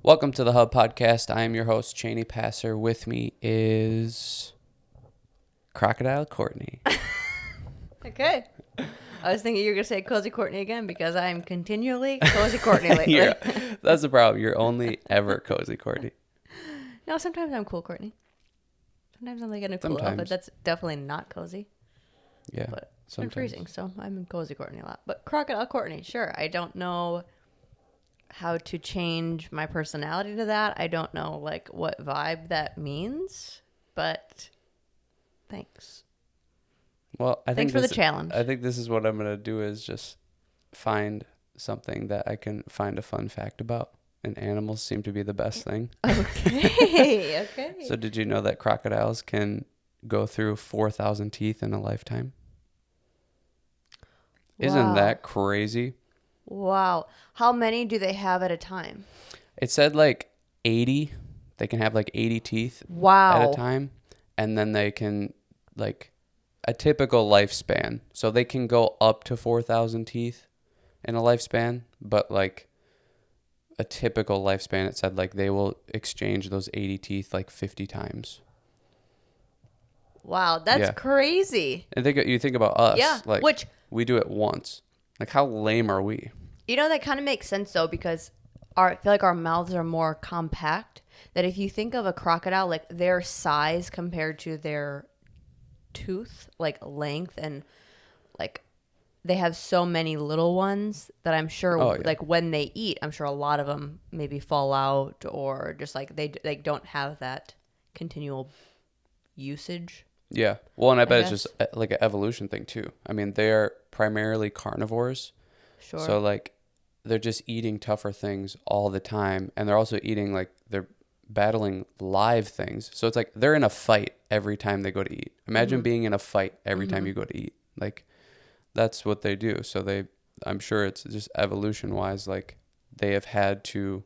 Welcome to the Hub Podcast. I am your host, Cheney Passer. With me is Crocodile Courtney. Okay. I was thinking you were going to say Cozy Courtney again because I'm continually Cozy Courtney lately. That's the problem. You're only ever Cozy Courtney. No, sometimes I'm cool Courtney. Sometimes I'm like in a cool outfit. That's definitely not cozy. Yeah. But it's been freezing, so I'm in Cozy Courtney a lot. But Crocodile Courtney, sure. I don't know how to change my personality to that. I don't know like what vibe that means, but thanks. Well, Thanks for the challenge. I think this is what I'm going to do is just find something that I can find a fun fact about. And animals seem to be the best thing. Okay. Okay. So did you know that crocodiles can go through 4,000 teeth in a lifetime? Wow. Isn't that crazy? Wow. How many do they have at a time? It said like 80. They can have like 80 teeth at a time. And then they can like a typical lifespan. So they can go up to 4,000 teeth in a lifespan. But like a typical lifespan, it said like they will exchange those 80 teeth like 50 times. Wow. That's crazy. And you think about us. Yeah. Like we do it once. Like how lame are we? You know, that kind of makes sense, though, because I feel like our mouths are more compact. That if you think of a crocodile, like their size compared to their tooth, like length, and like they have so many little ones that I'm sure, like when they eat, I'm sure a lot of them maybe fall out or just like they don't have that continual usage. Yeah. Well, and I bet it's just like an evolution thing, too. I mean, they're primarily carnivores. Sure. So like they're just eating tougher things all the time, and they're also eating like they're battling live things. So it's like they're in a fight every time they go to eat. Imagine being in a fight every time you go to eat. Like that's what they do. So I'm sure it's just evolution wise, like they have had to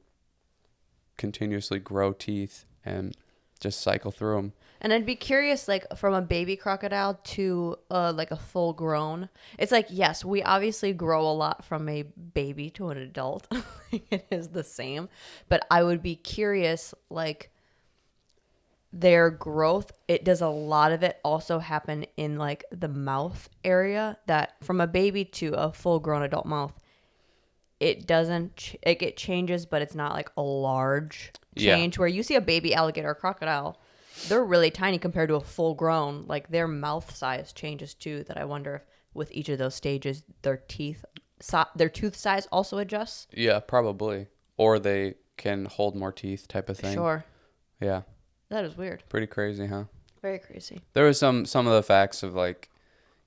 continuously grow teeth and just cycle through them. And I'd be curious, like, from a baby crocodile to, like, a full-grown. It's like, yes, we obviously grow a lot from a baby to an adult. It is the same. But I would be curious, like, their growth, does a lot of it also happen in, like, the mouth area? That from a baby to a full-grown adult mouth, it doesn't, it changes, but it's not, like, a large change. Where you see a baby alligator or crocodile, they're really tiny compared to a full grown. Like their mouth size changes too. That I wonder if with each of those stages, their tooth size also adjusts. Yeah, probably. Or they can hold more teeth type of thing. Sure. Yeah. That is weird. Pretty crazy, huh? Very crazy. There was some of the facts of like,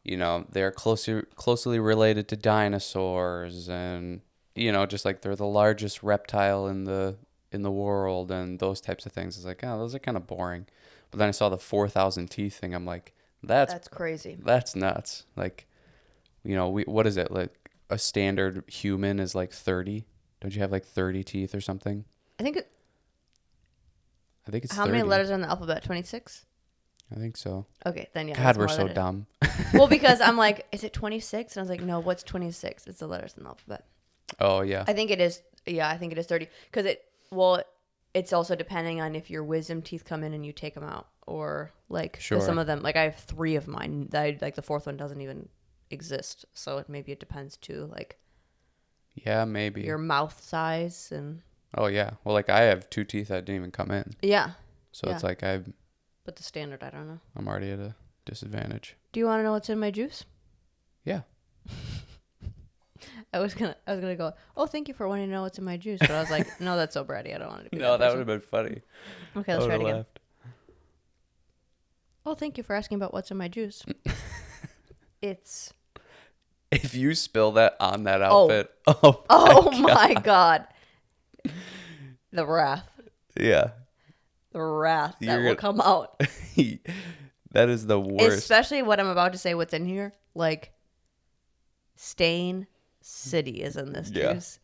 you know, they're closely related to dinosaurs, and you know, just like they're the largest reptile in the world, and those types of things. It's like, oh, those are kind of boring. But then I saw the 4,000 teeth thing. I'm like, that's crazy. That's nuts. Like, you know, what is it? Like a standard human is like 30. Don't you have like 30 teeth or something? I think it's How 30. Many letters are in the alphabet? 26? I think so. Okay, then yeah. God, we're so dumb. Well, because I'm like, is it 26? And I was like, no, what's 26? It's the letters in the alphabet. Oh, yeah. I think it is. Yeah, I think it is 30. Because it's also depending on if your wisdom teeth come in and you take them out, or like some of them, like I have 3 of mine. Like the 4th one doesn't even exist, so maybe it depends too, like maybe your mouth size and. Oh yeah, well, like I have 2 teeth that didn't even come in. Yeah. So it's like But the standard, I don't know. I'm already at a disadvantage. Do you want to know what's in my juice? Yeah. I was gonna go, oh, thank you for wanting to know what's in my juice. But I was like, no, that's so bratty. I don't want to be No, that would have been funny. Okay, let's try it again. Oh, thank you for asking about what's in my juice. It's... If you spill that on that outfit... my God. The wrath. Yeah. The wrath that will come out. That is the worst. Especially what I'm about to say, what's in here. Like, Stain City is in this juice.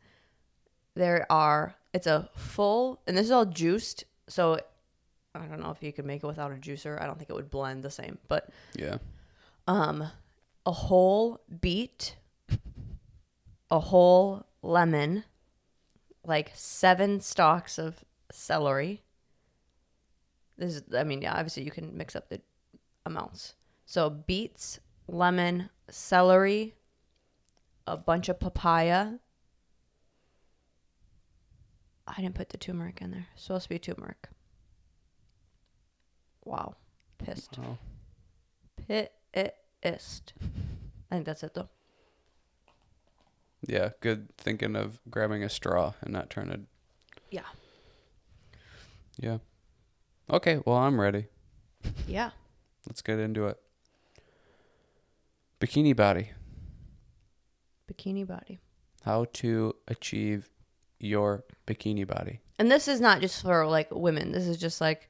It's a full, and this is all juiced, so I don't know if you could make it without a juicer. I don't think it would blend the same, but yeah. A whole beet, a whole lemon, like 7 stalks of celery. This is, I mean, yeah, obviously you can mix up the amounts. So beets, lemon, celery, a bunch of papaya. I didn't put the turmeric in there. It's supposed to be turmeric. Wow. Pissed. Oh. Pissed. I think that's it though. Yeah, good thinking of grabbing a straw and not trying to. Yeah. Yeah. Okay, well, I'm ready. Yeah. Let's get into it. Bikini body. Bikini body. How to achieve your bikini body. And this is not just for like women. This is just like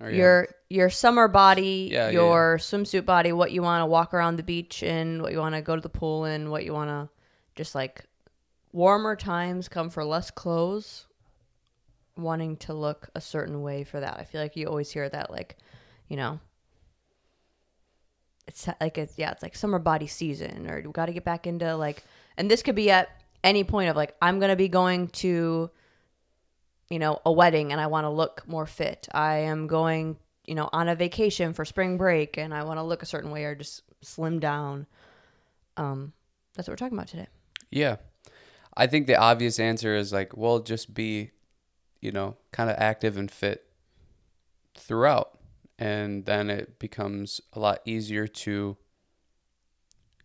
Or, yeah. your summer body, Yeah, your swimsuit body, what you want to walk around the beach in, what you want to go to the pool in, what you want to just like warmer times come for less clothes, wanting to look a certain way for that. I feel like you always hear that, like, you know, it's like summer body season, or you got to get back into like, and this could be at any point of like, I'm going to be going to, you know, a wedding and I want to look more fit. I am going, you know, on a vacation for spring break and I want to look a certain way or just slim down. That's what we're talking about today. Yeah. I think the obvious answer is like, well, just be, you know, kind of active and fit throughout. And then it becomes a lot easier to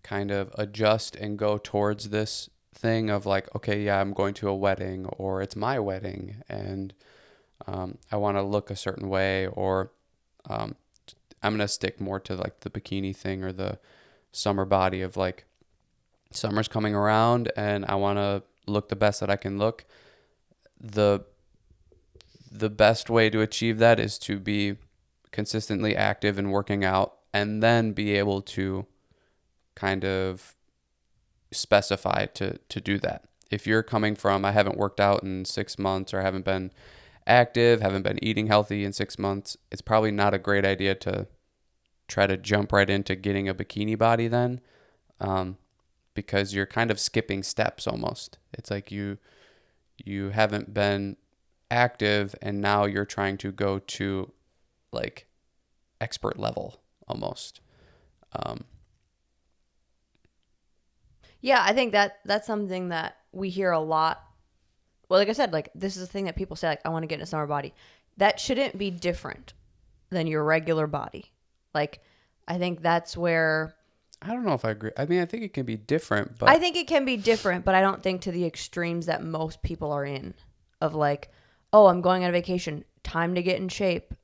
kind of adjust and go towards this thing of like, okay, yeah, I'm going to a wedding, or it's my wedding and I want to look a certain way, or I'm going to stick more to like the bikini thing or the summer body of like, summer's coming around and I want to look the best that I can look. The best way to achieve that is to be consistently active and working out, and then be able to kind of specify to do that. If you're coming from, I haven't worked out in 6 months, or haven't been active, haven't been eating healthy in 6 months, it's probably not a great idea to try to jump right into getting a bikini body then, because you're kind of skipping steps almost. It's like you haven't been active and now you're trying to go to like expert level almost. Yeah, I think that's something that we hear a lot. Well, like I said, like this is the thing that people say, like, I want to get in a summer body. That shouldn't be different than your regular body. Like, I think that's where... I don't know if I agree. I mean, I think it can be different, but... I think it can be different, but I don't think to the extremes that most people are in. Of like, oh, I'm going on a vacation. Time to get in shape.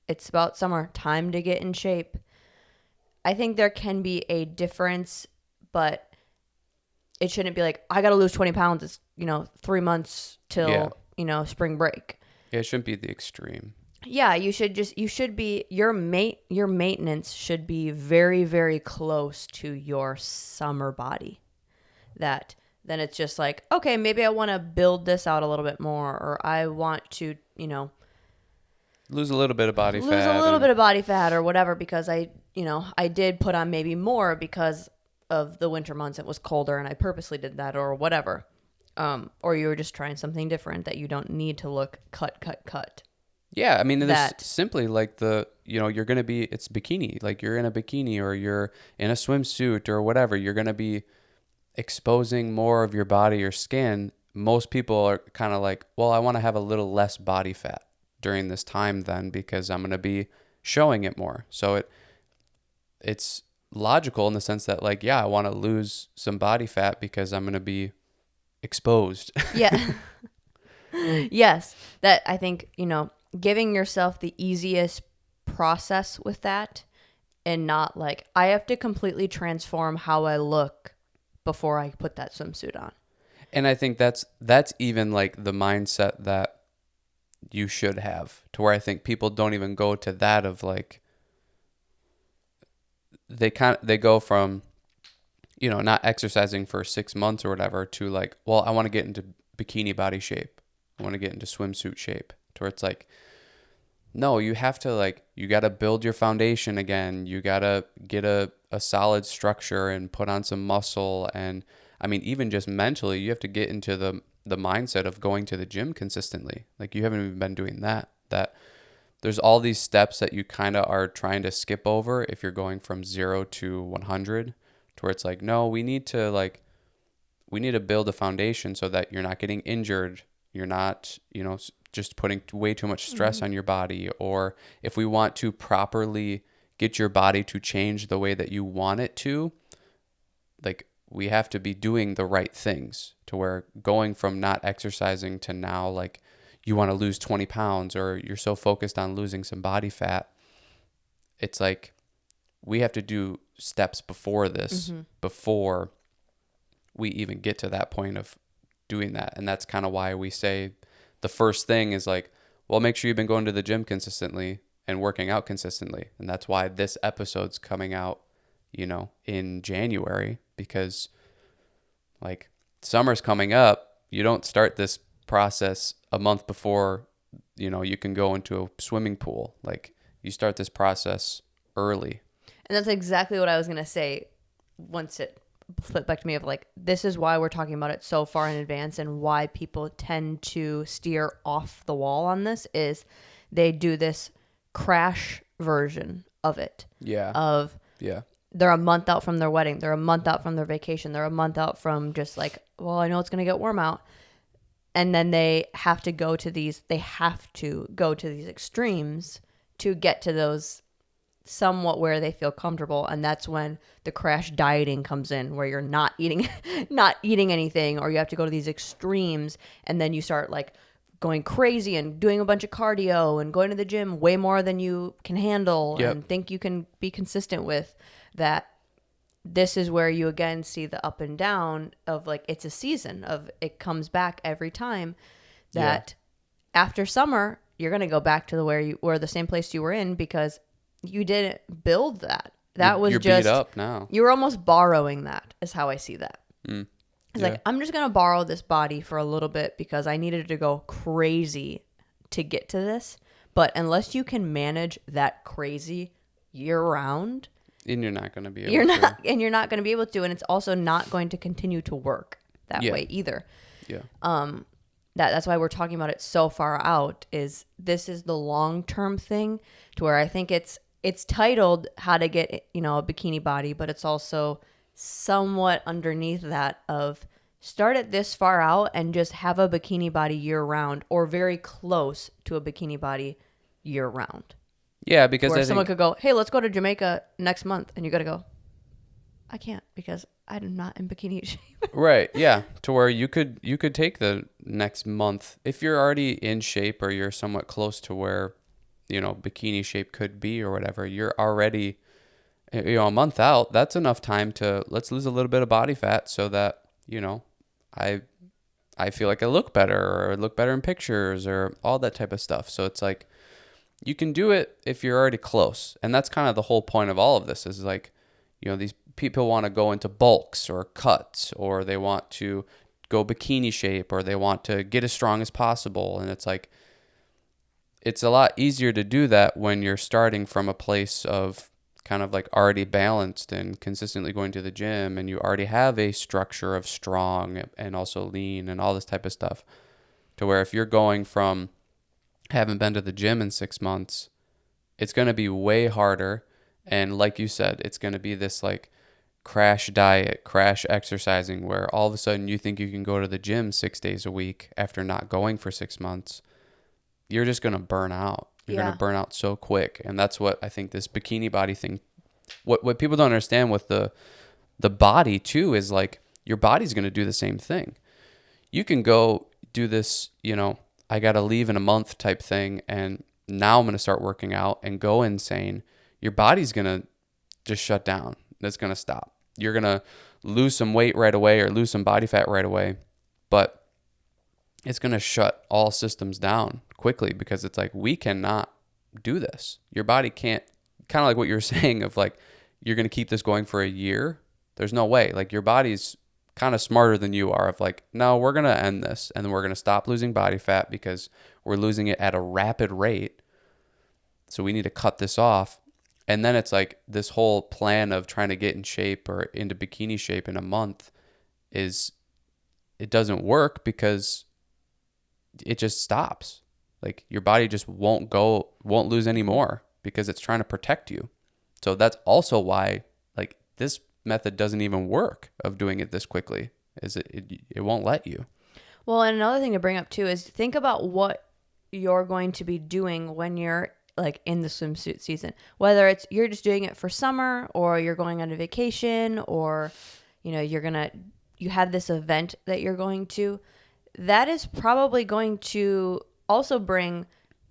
It's about summer. Time to get in shape. I think there can be a difference, but it shouldn't be like, I got to lose 20 pounds. It's, 3 months till, spring break. Yeah, it shouldn't be the extreme. Yeah, your maintenance should be very, very close to your summer body. That then it's just like, okay, maybe I want to build this out a little bit more, or I want to, lose a little bit of body fat. Lose a little bit of body fat or whatever, because I did put on maybe more because of the winter months. It was colder and I purposely did that, or whatever. Or you were just trying something different that you don't need to look cut. Yeah, I mean, it's simply like you're going to be, it's bikini. Like you're in a bikini or you're in a swimsuit or whatever. You're going to be exposing more of your body or skin. Most people are kind of like, well, I want to have a little less body fat during this time then, because I'm going to be showing it more. So it's logical in the sense that like, yeah, I want to lose some body fat because I'm going to be exposed. Yeah. Yes. That I think, giving yourself the easiest process with that, and not like, I have to completely transform how I look before I put that swimsuit on. And I think that's even like the mindset that you should have, to where I think people don't even go to that of like, they go from, not exercising for 6 months or whatever to like, well, I want to get into bikini body shape. I want to get into swimsuit shape, to where it's like, no, you have to like, you got to build your foundation again. You got to get a solid structure and put on some muscle. And I mean, even just mentally, you have to get into the the mindset of going to the gym consistently. Like you haven't even been doing that there's all these steps that you kind of are trying to skip over if you're going from 0 to 100, to where it's like, no, we need to build a foundation so that you're not getting injured. You're not, just putting way too much stress on your body. Or if we want to properly get your body to change the way that you want it to, like we have to be doing the right things, to where going from not exercising to now, like you want to lose 20 pounds or you're so focused on losing some body fat. It's like we have to do steps before this, before we even get to that point of doing that. And that's kind of why we say the first thing is like, well, make sure you've been going to the gym consistently and working out consistently. And that's why this episode's coming out, in January, because like summer's coming up. You don't start this process a month before, you can go into a swimming pool. Like you start this process early. And that's exactly what I was going to say once it flipped back to me of like, this is why we're talking about it so far in advance, and why people tend to steer off the wall on this is they do this crash version of it. Yeah. They're a month out from their wedding. They're a month out from their vacation. They're a month out from just like, well, I know it's going to get warm out. And then they have to go to these extremes to get to those somewhat where they feel comfortable. And that's when the crash dieting comes in, where you're not eating anything, or you have to go to these extremes. And then you start like going crazy and doing a bunch of cardio and going to the gym way more than you can handle and think you can be consistent with. That this is where you again see the up and down of like, it's a season of, it comes back every time. That after summer you're going to go back to the same place you were in, because you didn't build that. You're just beat up now. You were almost borrowing that, is how I see that. It's Yeah. like, I'm just going to borrow this body for a little bit because I needed to go crazy to get to this. But unless you can manage that crazy year round, and you're not going to be able you're not going to be able to. And it's also not going to continue to work that way either. Yeah. That's why we're talking about it so far out. Is this is the long-term thing, to where I think it's titled how to get, a bikini body, but it's also somewhat underneath that of start it this far out and just have a bikini body year round, or very close to a bikini body year round. Yeah, because where someone could go, hey, let's go to Jamaica next month. And you got to go, I can't, because I'm not in bikini shape. Right. Yeah. To where you could take the next month, if you're already in shape or you're somewhat close to where, bikini shape could be or whatever, you're already, a month out. That's enough time to, let's lose a little bit of body fat so that, I feel like I look better, or look better in pictures, or all that type of stuff. So it's like, you can do it if you're already close. And that's kind of the whole point of all of this, is like, these people want to go into bulks or cuts, or they want to go bikini shape, or they want to get as strong as possible. And it's like, it's a lot easier to do that when you're starting from a place of kind of like already balanced and consistently going to the gym, and you already have a structure of strong and also lean and all this type of stuff. To where if you're going from haven't been to the gym in 6 months, it's going to be way harder. And like you said, it's going to be this like crash diet, crash exercising, where all of a sudden you think you can go to the gym 6 days a week after not going for 6 months. You're just going to burn out. You're going to burn out so quick. And that's what I think this bikini body thing, what people don't understand with the body too, is like your body's going to do the same thing. You can go do this, I got to leave in a month type thing, and now I'm going to start working out and go insane. Your body's going to just shut down. It's going to stop. You're going to lose some weight right away, or lose some body fat right away, but it's going to shut all systems down quickly, because it's like, we cannot do this. Your body can't, kind of like what you're saying of like, you're going to keep this going for a year. There's no way. Like, your body's kind of smarter than you are, of like, no, we're going to end this, and then we're going to stop losing body fat because we're losing it at a rapid rate. So we need to cut this off. And then it's like this whole plan of trying to get in shape or into bikini shape in a month is it doesn't work because it just stops. Like your body just won't lose any more because it's trying to protect you. So that's also why like this method doesn't even work of doing it this quickly, is it won't let you. Well, and another thing to bring up too is think about what you're going to be doing when you're like in the swimsuit season. Whether it's you're just doing it for summer, or you're going on a vacation, or you know, you have this event that you're going to. That is probably going to also bring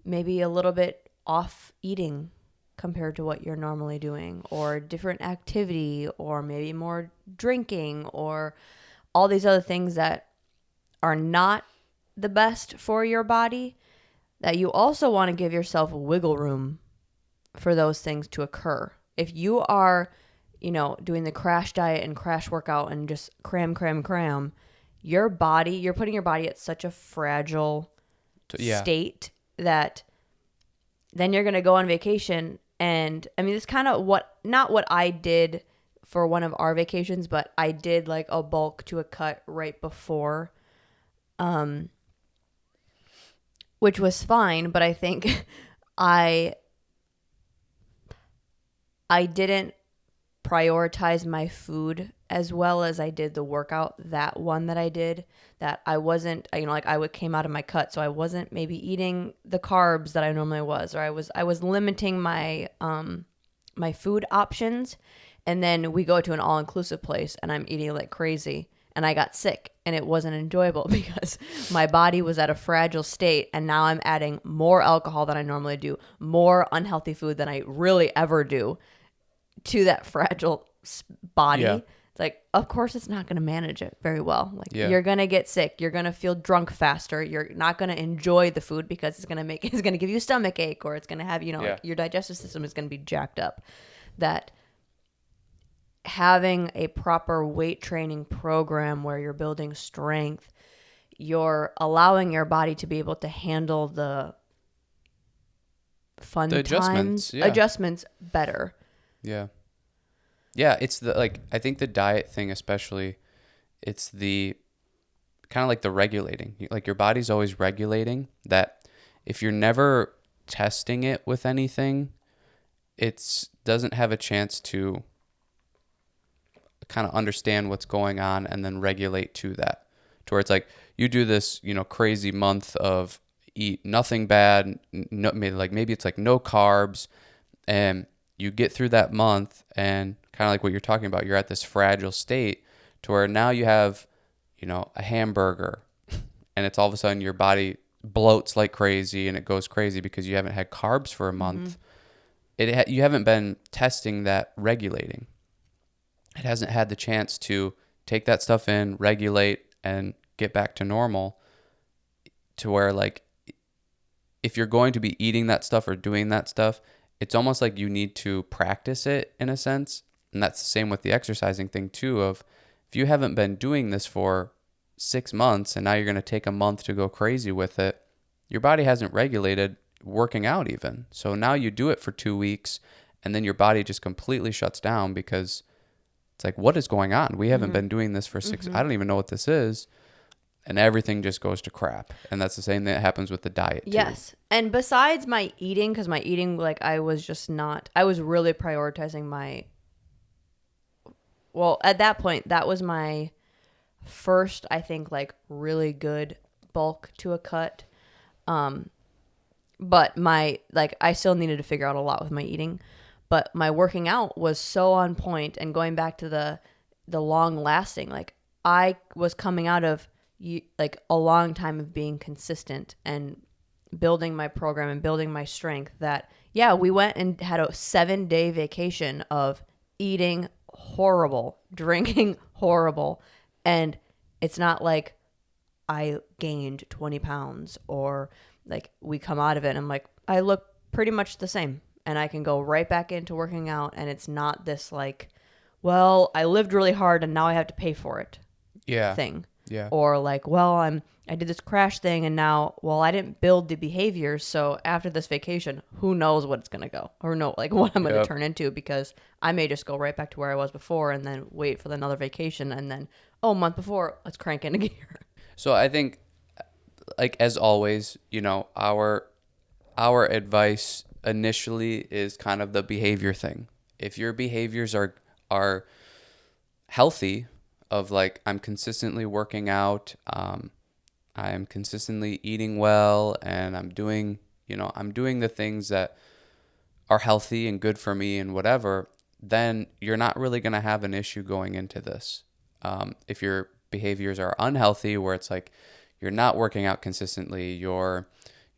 maybe a little bit off eating compared to what you're normally doing, or different activity, or maybe more drinking, or all these other things that are not the best for your body, that you also want to give yourself wiggle room for those things to occur. If you are, you know, doing the crash diet and crash workout and just cram, your body, you're putting your body at such a fragile state that then you're going to go on vacation. And I mean, it's kind of not what I did for one of our vacations, but I did like a bulk to a cut right before, which was fine. But I think I didn't prioritize my food as well as I did the workout. That one that I did, that I wasn't, you know, like came out of my cut, so I wasn't maybe eating the carbs that I normally was, or I was limiting my my food options. And then we go to an all-inclusive place and I'm eating like crazy, and I got sick, and it wasn't enjoyable because my body was at a fragile state, and now I'm adding more alcohol than I normally do, more unhealthy food than I really ever do to that fragile body. Yeah. It's like, of course it's not going to manage it very well. Like you're going to get sick. You're going to feel drunk faster. You're not going to enjoy the food because it's going to give you a stomach ache, or it's going to have, you know, like your digestive system is going to be jacked up. That having a proper weight training program where you're building strength, you're allowing your body to be able to handle the fun adjustments better. Yeah. Yeah, it's the like I think the diet thing especially, it's the kind of like the regulating. Like your body's always regulating that. If you're never testing it with anything, it doesn't have a chance to kind of understand what's going on and then regulate to that. To where it's like you do this, you know, crazy month of eat nothing bad, maybe it's like no carbs, and you get through that month, and kind of like what you're talking about, you're at this fragile state to where now you have, you know, a hamburger, and it's all of a sudden your body bloats like crazy and it goes crazy because you haven't had carbs for a month. You haven't been testing that regulating. It hasn't had the chance to take that stuff in, regulate, and get back to normal, to where like if you're going to be eating that stuff or doing that stuff, it's almost like you need to practice it in a sense. And that's the same with the exercising thing too, of if you haven't been doing this for 6 months and now you're going to take a month to go crazy with it, your body hasn't regulated working out even. So now you do it for 2 weeks and then your body just completely shuts down because it's like, what is going on? We haven't been doing this for 6. I don't even know what this is. And everything just goes to crap. And that's the same thing that happens with the diet too. Yes. And besides my eating, because my eating, like I was really prioritizing at that point, that was my first, I think, like really good bulk to a cut. But I still needed to figure out a lot with my eating. But my working out was so on point, and going back to the long lasting, like I was coming out of like a long time of being consistent and building my program and building my strength, that we went and had a 7-day vacation of eating horrible, drinking horrible, and it's not like I gained 20 pounds or like we come out of it and I'm like, I look pretty much the same. And I can go right back into working out, and it's not this like, well, I lived really hard and now I have to pay for it thing. Yeah. Or like, well, I did this crash thing and now, well, I didn't build the behaviors, so after this vacation, who knows what it's going to go or no, like what I'm going to Yep. turn into, because I may just go right back to where I was before and then wait for another vacation and then, oh, a month before, let's crank into gear. So I think, like as always, our advice initially is kind of the behavior thing. If your behaviors are healthy, of like I'm consistently working out, I'm consistently eating well, and I'm doing the things that are healthy and good for me and whatever, then you're not really going to have an issue going into this. If your behaviors are unhealthy, where it's like you're not working out consistently, you're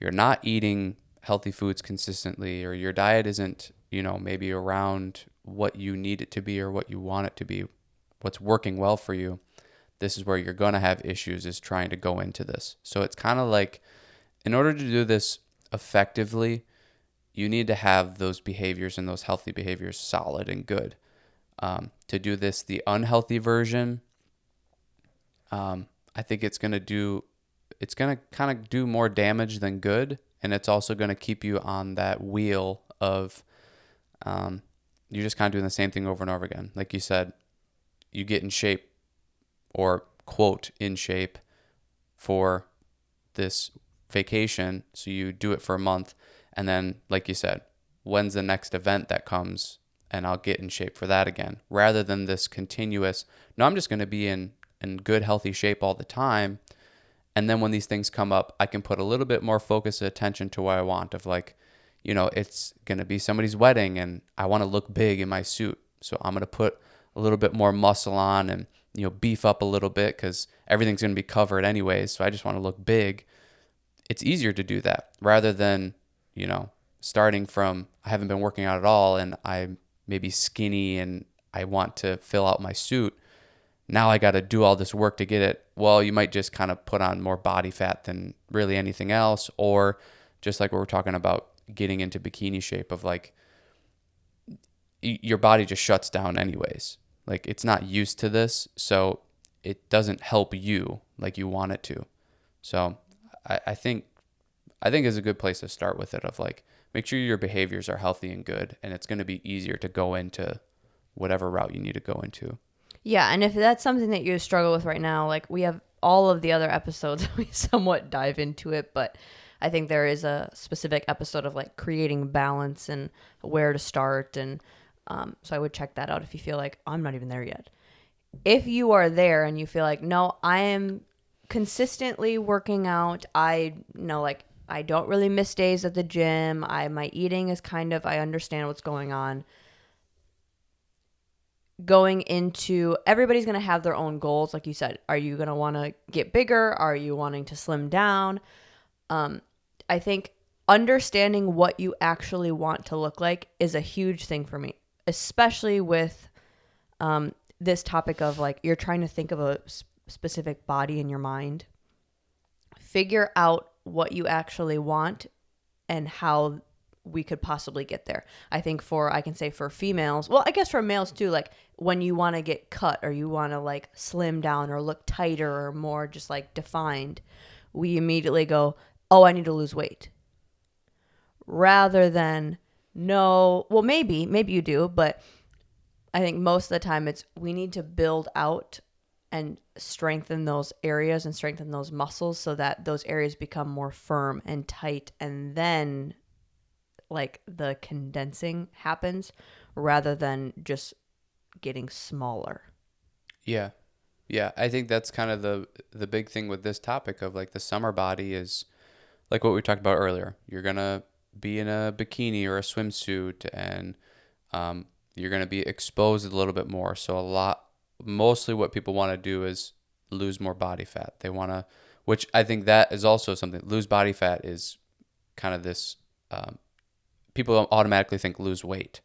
not eating healthy foods consistently, or your diet isn't, maybe around what you need it to be or what you want it to be, what's working well for you, this is where you're going to have issues, is trying to go into this. So it's kind of like, in order to do this effectively, you need to have those behaviors and those healthy behaviors solid and good. To do this, the unhealthy version, I think it's going to kind of do more damage than good. And it's also going to keep you on that wheel of, you're just kind of doing the same thing over and over again. Like you said, you get in shape, or quote in shape, for this vacation. So you do it for a month. And then, like you said, when's the next event that comes, and I'll get in shape for that again, rather than this continuous, no, I'm just going to be in good, healthy shape all the time. And then when these things come up, I can put a little bit more focus and attention to what I want, of like, it's going to be somebody's wedding and I want to look big in my suit. So I'm going to put a little bit more muscle on and, beef up a little bit, because everything's going to be covered anyways. So I just want to look big. It's easier to do that rather than, starting from, I haven't been working out at all and I'm maybe skinny and I want to fill out my suit. Now I got to do all this work to get it. Well, you might just kind of put on more body fat than really anything else. Or just like what we're talking about, getting into bikini shape, of like, your body just shuts down anyways. Like, it's not used to this, so it doesn't help you like you want it to. So I think is a good place to start with it, of like, make sure your behaviors are healthy and good, and it's going to be easier to go into whatever route you need to go into. Yeah, and if that's something that you struggle with right now, like we have all of the other episodes, we somewhat dive into it, but I think there is a specific episode of like creating balance and where to start, and so I would check that out if you feel like, oh, I'm not even there yet. If you are there and you feel like, no, I am consistently working out, I know, like, I don't really miss days at the gym, my eating is kind of, I understand what's going on. Going into, everybody's going to have their own goals. Like you said, are you going to want to get bigger? Are you wanting to slim down? I think understanding what you actually want to look like is a huge thing for me, especially with this topic of like, you're trying to think of a specific body in your mind. Figure out what you actually want and how we could possibly get there. I think I can say for females, well, I guess for males too, like when you want to get cut or you want to like slim down or look tighter or more just like defined, we immediately go, oh, I need to lose weight. Rather than, no, well, maybe you do, but I think most of the time it's, we need to build out and strengthen those areas and strengthen those muscles so that those areas become more firm and tight, and then like the condensing happens rather than just getting smaller. Yeah. Yeah. I think that's kind of the big thing with this topic of like the summer body, is like what we talked about earlier. You're going to be in a bikini or a swimsuit, and you're going to be exposed a little bit more. So mostly what people want to do is lose more body fat. They want to, which I think that is also something, lose body fat is kind of this, people automatically think lose weight,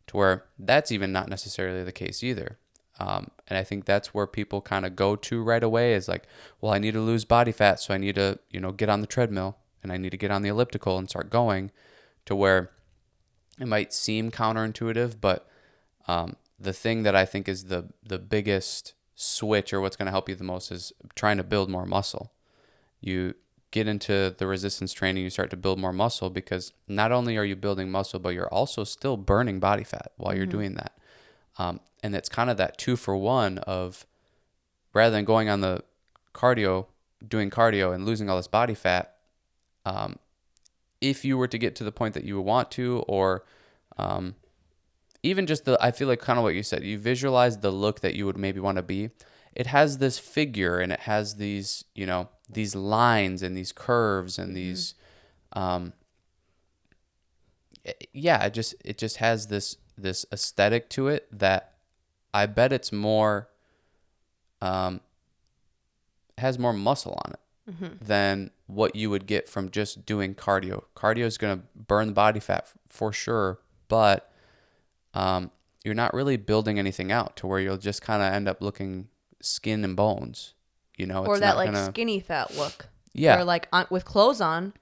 to where that's even not necessarily the case either. And I think that's where people kind of go to right away, is like, well, I need to lose body fat, so I need to, get on the treadmill and I need to get on the elliptical and start going, to where it might seem counterintuitive, but the thing that I think is the biggest switch, or what's going to help you the most, is trying to build more muscle. You get into the resistance training, you start to build more muscle, because not only are you building muscle, but you're also still burning body fat while you're doing that. And it's kind of that 2-for-1 of, rather than going on the doing cardio and losing all this body fat, if you were to get to the point that you want to, or even just I feel like kind of what you said, you visualize the look that you would maybe want to be. It has this figure, and it has these, these lines and these curves and these, it just has this aesthetic to it that I bet it's more, has more muscle on it than what you would get from just doing cardio. Cardio is going to burn the body fat for sure, but you're not really building anything out to where you'll just kind of end up looking skin and bones, Or it's that not like gonna, skinny fat look. yeah, Where like with clothes on,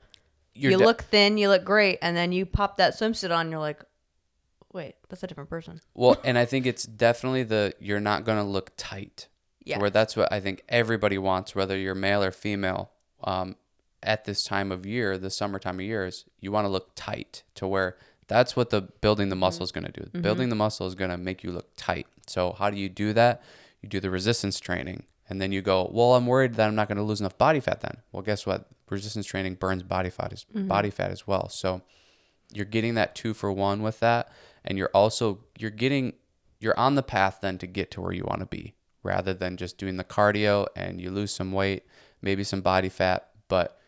you look thin, you look great, and then you pop that swimsuit on, you're like, wait, that's a different person. Well, and I think it's definitely you're not going to look tight. Yeah. Where that's what I think everybody wants, whether you're male or female, at this time of year, the summertime of years, you want to look tight, to where that's what the building the muscle is going to do. Building the muscle is going to make you look tight. So how do you do that? You do the resistance training, and then you go, well, I'm worried that I'm not going to lose enough body fat then. Well, guess what? Resistance training burns body fat as well. So you're getting that 2-for-1 with that, and you're on the path then to get to where you want to be, rather than just doing the cardio and you lose some weight, maybe some body fat, but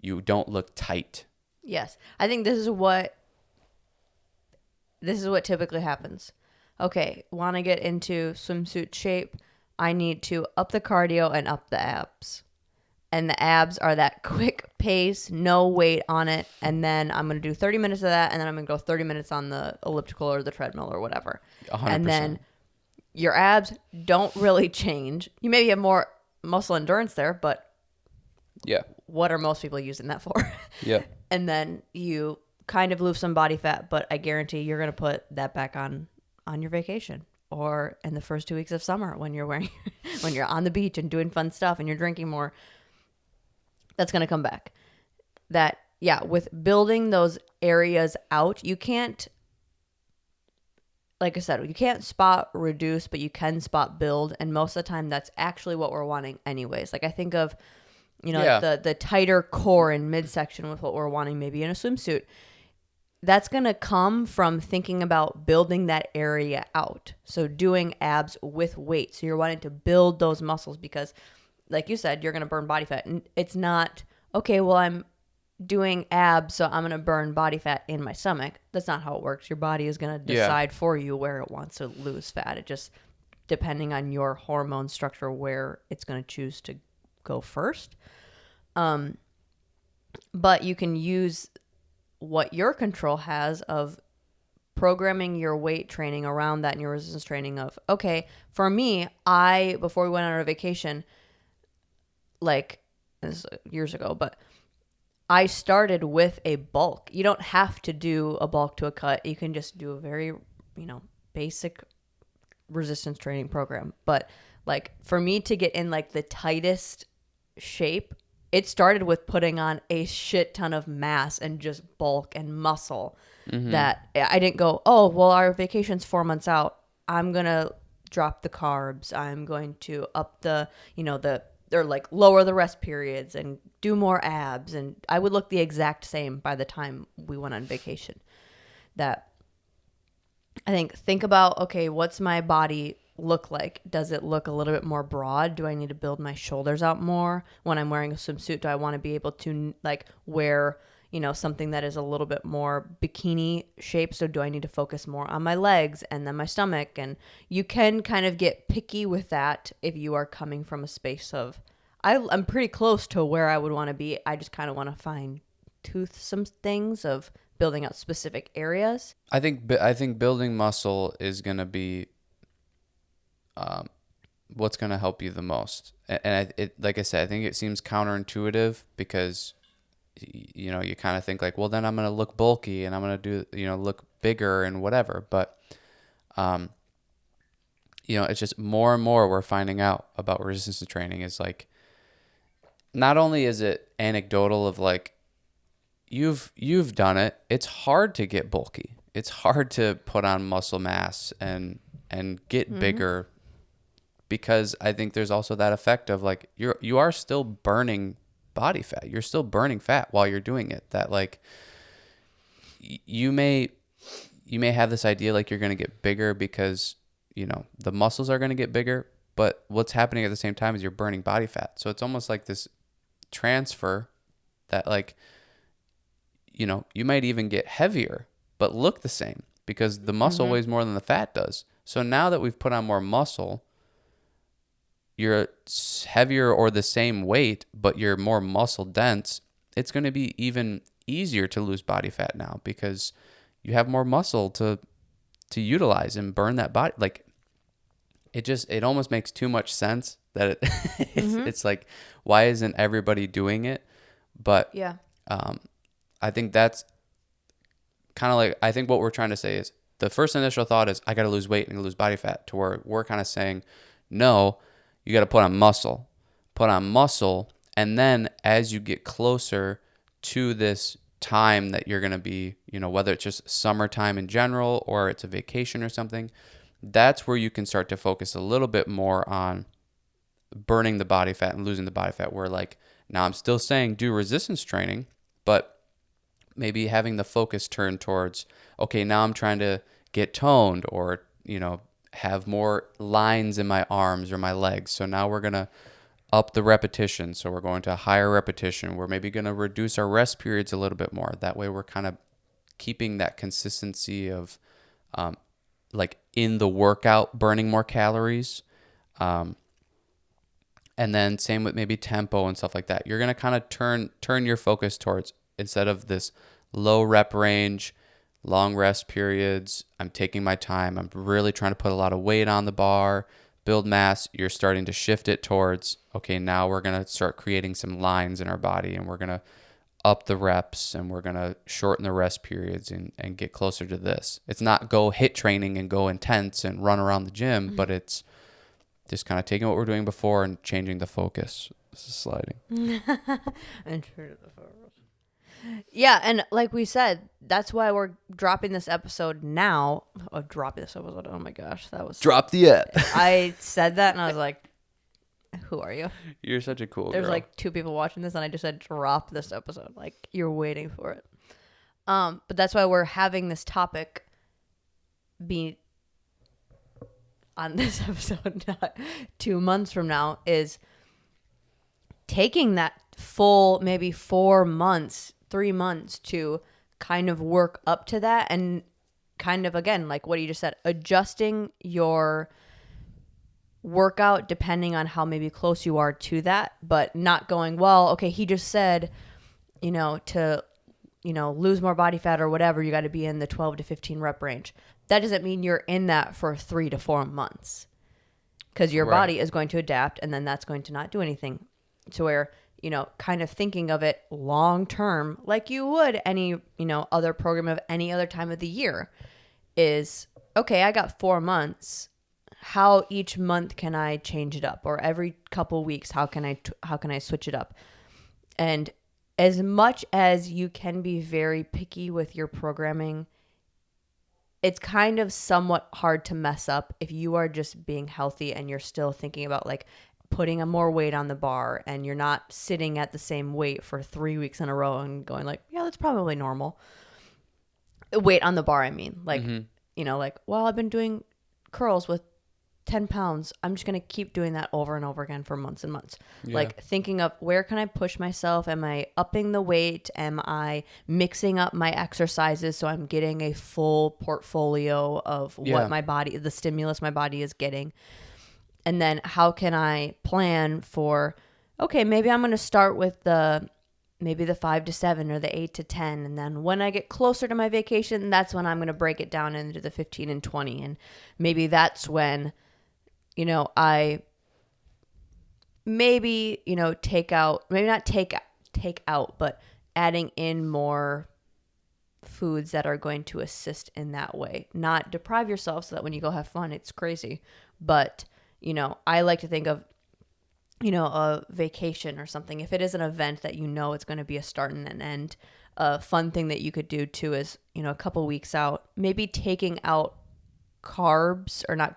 you don't look tight. Yes. I think this is what typically happens. Okay, want to get into swimsuit shape, I need to up the cardio and up the abs. And the abs are that quick pace, no weight on it, and then I'm going to do 30 minutes of that, and then I'm going to go 30 minutes on the elliptical or the treadmill or whatever. 100%. And then your abs don't really change. You maybe have more muscle endurance there, but yeah, what are most people using that for? Yeah. And then you kind of lose some body fat, but I guarantee you're going to put that back on your vacation, or in the first 2 weeks of summer when you're when you're on the beach and doing fun stuff and you're drinking more. That's going to come back. That, yeah, with building those areas out, you can't, like I said, you can't spot reduce, but you can spot build. And most of the time, that's actually what we're wanting anyways. Like I think of, the tighter core and midsection with what we're wanting maybe in a swimsuit. That's going to come from thinking about building that area out. So doing abs with weight. So you're wanting to build those muscles because, like you said, you're going to burn body fat. And it's not, okay, well, I'm doing abs, so I'm going to burn body fat in my stomach. That's not how it works. Your body is going to decide for you where it wants to lose fat. It just, depending on your hormone structure, where it's going to choose to go first. But you can use what your control has of programming your weight training around that and your resistance training of, okay, for me, before we went on our vacation, like this is years ago, but I started with a bulk. You don't have to do a bulk to a cut. You can just do a very, basic resistance training program. But like for me to get in like the tightest shape, it started with putting on a shit ton of mass and just bulk and muscle. That I didn't go, oh, well, our vacation's 4 months out. I'm going to drop the carbs. I'm going to up the, or like lower the rest periods and do more abs. And I would look the exact same by the time we went on vacation. That I think about, okay, what's my body look like? Does it look a little bit more broad? Do I need to build my shoulders out more when I'm wearing a swimsuit? Do I want to be able to like wear, something that is a little bit more bikini shape? So do I need to focus more on my legs and then my stomach? And you can kind of get picky with that if you are coming from a space of, I'm pretty close to where I would want to be. I just kind of want to fine tooth some things of building out specific areas. I think building muscle is going to be what's going to help you the most. And like I said, I think it seems counterintuitive because, you kind of think like, well, then I'm going to look bulky and I'm going to do, look bigger and whatever. But it's just more and more we're finding out about resistance training is like, not only is it anecdotal of like, you've done it. It's hard to get bulky. It's hard to put on muscle mass and get bigger, because I think there's also that effect of like you are still burning body fat. You're still burning fat while you're doing it. That like you may have this idea like you're going to get bigger because the muscles are going to get bigger, but what's happening at the same time is you're burning body fat. So it's almost like this transfer that like you might even get heavier but look the same because the muscle weighs more than the fat does. So now that we've put on more muscle, you're heavier or the same weight, but you're more muscle dense. It's going to be even easier to lose body fat now because you have more muscle to utilize and burn that body. Like it almost makes too much sense that it's like, why isn't everybody doing it? But yeah, I think that's kind of like, I think what we're trying to say is the first initial thought is I got to lose weight and lose body fat, to where we're kind of saying, no, you got to put on muscle, and then as you get closer to this time that you're going to be, whether it's just summertime in general or it's a vacation or something, that's where you can start to focus a little bit more on burning the body fat and losing the body fat. Where like, now I'm still saying do resistance training, but maybe having the focus turn towards, okay, now I'm trying to get toned or, have more lines in my arms or my legs. So now we're going to up the repetition. So we're going to a higher repetition. We're maybe going to reduce our rest periods a little bit more. That way we're kind of keeping that consistency of like in the workout, burning more calories. And then same with maybe tempo and stuff like that. You're going to kind of turn your focus towards, instead of this low rep range, long rest periods, I'm taking my time. I'm really trying to put a lot of weight on the bar, build mass. You're starting to shift it towards, okay, now we're going to start creating some lines in our body, and we're going to up the reps, and we're going to shorten the rest periods and get closer to this. It's not go hit training and go intense and run around the gym, but it's just kind of taking what we're doing before and changing the focus. This is sliding. Yeah, and like we said, that's why we're dropping this episode now. Oh, dropping this episode. Oh my gosh, that was... Drop the app. I said that and I was like, who are you? You're such a cool girl. There's like 2 people watching this and I just said drop this episode. Like, you're waiting for it. But that's why we're having this topic be on this episode, not 2 months from now, is taking that full maybe 4 months, 3 months to kind of work up to that, and kind of, again, like what you just said, adjusting your workout depending on how maybe close you are to that, but not going, well, okay, he just said, to, lose more body fat or whatever, you got to be in the 12 to 15 rep range. That doesn't mean you're in that for 3 to 4 months, because your body is going to adapt, and then that's going to not do anything. To where, kind of thinking of it long term, like you would any, other program of any other time of the year, is, okay, I got 4 months. How each month can I change it up? Or every couple weeks, how can I switch it up? And as much as you can be very picky with your programming, it's kind of somewhat hard to mess up if you are just being healthy and you're still thinking about like putting a more weight on the bar, and you're not sitting at the same weight for 3 weeks in a row and going like, yeah, that's probably normal. Weight on the bar, I mean, like, like, well, I've been doing curls with 10 pounds. I'm just going to keep doing that over and over again for months and months. Yeah. Like thinking of, where can I push myself? Am I upping the weight? Am I mixing up my exercises so I'm getting a full portfolio of what my body, the stimulus my body is getting? And then how can I plan for, okay, maybe I'm going to start with maybe the 5 to 7 or the 8 to 10. And then when I get closer to my vacation, that's when I'm going to break it down into the 15 and 20. And maybe that's when, I maybe, take out, maybe not take out, but adding in more foods that are going to assist in that way. Not deprive yourself so that when you go have fun, it's crazy. But, I like to think of, a vacation or something. If it is an event that it's going to be a start and an end, a fun thing that you could do too is, a couple weeks out, maybe taking out carbs, or not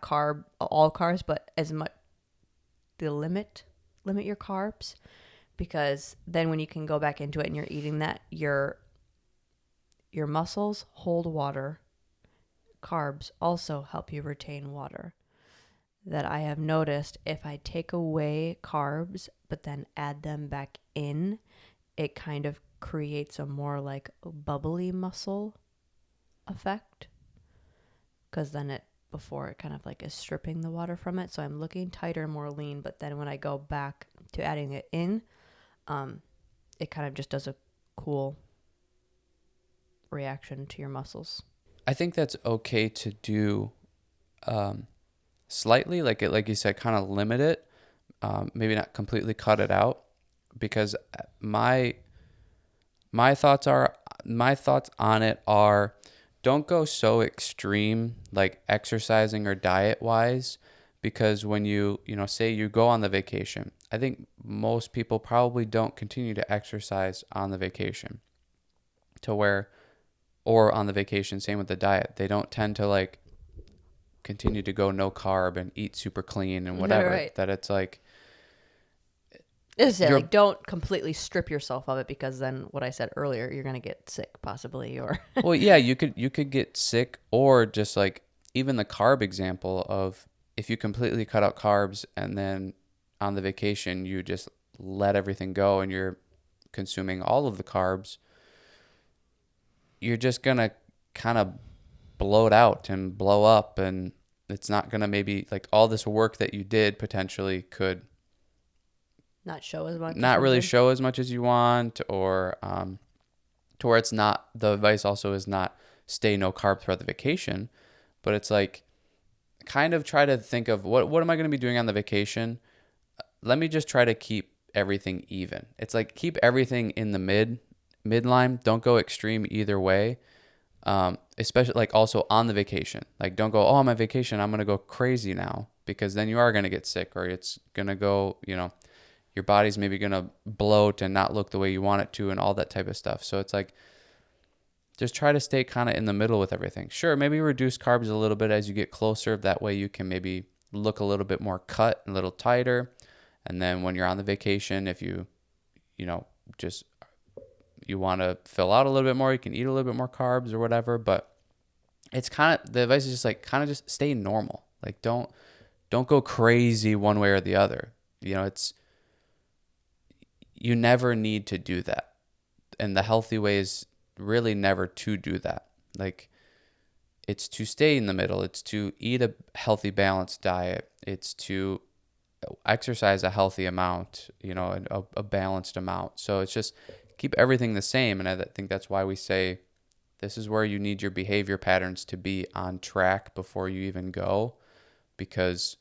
all carbs, but as much, limit your carbs, because then when you can go back into it and you're eating that, your muscles hold water. Carbs also help you retain water. That I have noticed, if I take away carbs but then add them back in, it kind of creates a more like bubbly muscle effect, because then before it kind of like is stripping the water from it. So I'm looking tighter, more lean, but then when I go back to adding it in, it kind of just does a cool reaction to your muscles. I think that's okay to do slightly, like you said, kind of limit it, maybe not completely cut it out, because my thoughts on it are, don't go so extreme like exercising or diet wise, because when you say you go on the vacation, I think most people probably don't continue to exercise on the vacation or on the vacation, same with the diet. They don't tend to like continue to go no carb and eat super clean and whatever. Right. That it's like, like, don't completely strip yourself of it, because then what I said earlier, you're gonna get sick possibly, or well, yeah, you could get sick, or just like even the carb example of, if you completely cut out carbs and then on the vacation you just let everything go and you're consuming all of the carbs, you're just gonna kind of bloat out and blow up, and it's not gonna, maybe like all this work that you did potentially could not show as much. Not really show as much as you want, or to where it's not, the advice also is not stay no carb throughout the vacation, but it's like, kind of try to think of what am I going to be doing on the vacation? Let me just try to keep everything even. It's like, keep everything in the midline. Don't go extreme either way. Especially like also on the vacation, like don't go, oh, on my vacation, I'm going to go crazy now, because then you are going to get sick, or it's going to go, your body's maybe going to bloat and not look the way you want it to, and all that type of stuff. So it's like, just try to stay kind of in the middle with everything. Sure, maybe reduce carbs a little bit as you get closer. That way you can maybe look a little bit more cut, a little tighter. And then when you're on the vacation, if you want to fill out a little bit more, you can eat a little bit more carbs or whatever. But it's kind of, the advice is just like, kind of just stay normal. Like don't go crazy one way or the other. You never need to do that. And the healthy way is really never to do that. Like, it's to stay in the middle. It's to eat a healthy, balanced diet. It's to exercise a healthy amount, a balanced amount. So it's just keep everything the same. And I think that's why we say this is where you need your behavior patterns to be on track before you even go, because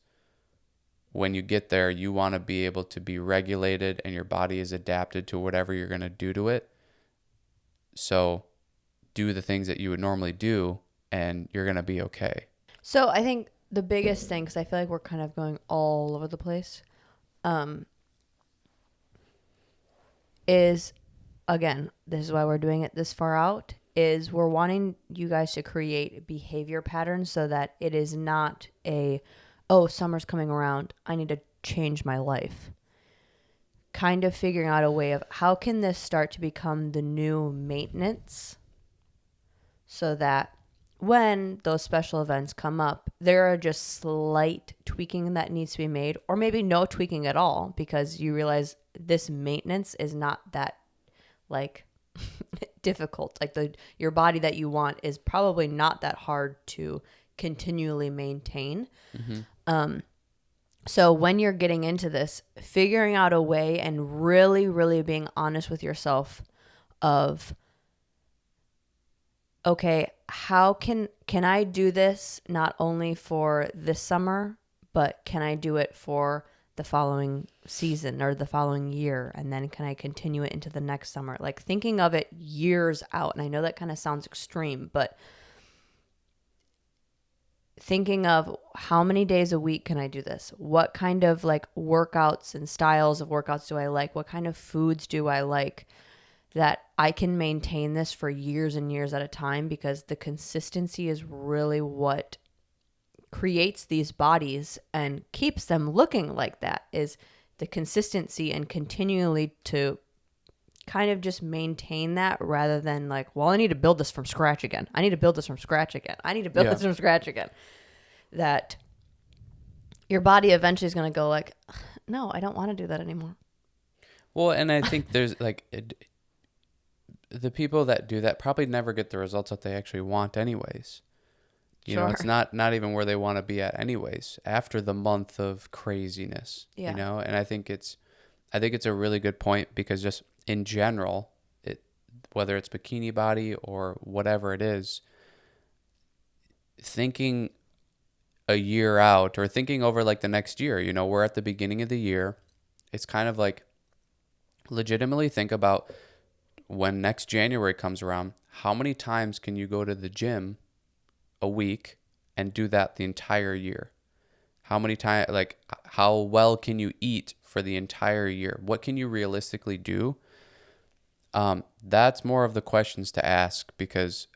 when you get there, you want to be able to be regulated and your body is adapted to whatever you're going to do to it. So do the things that you would normally do and you're going to be okay. So I think the biggest thing, because I feel like we're kind of going all over the place, is, again, this is why we're doing it this far out, is we're wanting you guys to create behavior patterns so that it is not summer's coming around, I need to change my life. Kind of figuring out a way of how can this start to become the new maintenance, so that when those special events come up, there are just slight tweaking that needs to be made, or maybe no tweaking at all, because you realize this maintenance is not that like difficult. Like your body that you want is probably not that hard to continually maintain. Mm-hmm. So when you're getting into this, figuring out a way and really, really being honest with yourself of, okay, how can I do this not only for this summer, but can I do it for the following season or the following year? And then can I continue it into the next summer? Like thinking of it years out. And I know that kind of sounds extreme, but thinking of how many days a week can I do this? What kind of like workouts and styles of workouts do I like? What kind of foods do I like that I can maintain this for years and years at a time? Because the consistency is really what creates these bodies and keeps them looking like that, is the consistency and continually to kind of just maintain that rather than like, well, I need to build this from scratch again. I need to build this from scratch again. I need to build this from scratch again. That your body eventually is going to go like, no, I don't want to do that anymore. Well, and I think there's like the people that do that probably never get the results that they actually want anyways. You know, it's not even where they want to be at anyways after the month of craziness, you know? And I think it's a really good point, because just in general, whether it's bikini body or whatever it is, thinking a year out or thinking over like the next year, you know, we're at the beginning of the year. It's kind of like legitimately think about when next January comes around, how many times can you go to the gym a week and do that the entire year? How many times, like how well can you eat for the entire year? What can you realistically do? That's more of the questions to ask, because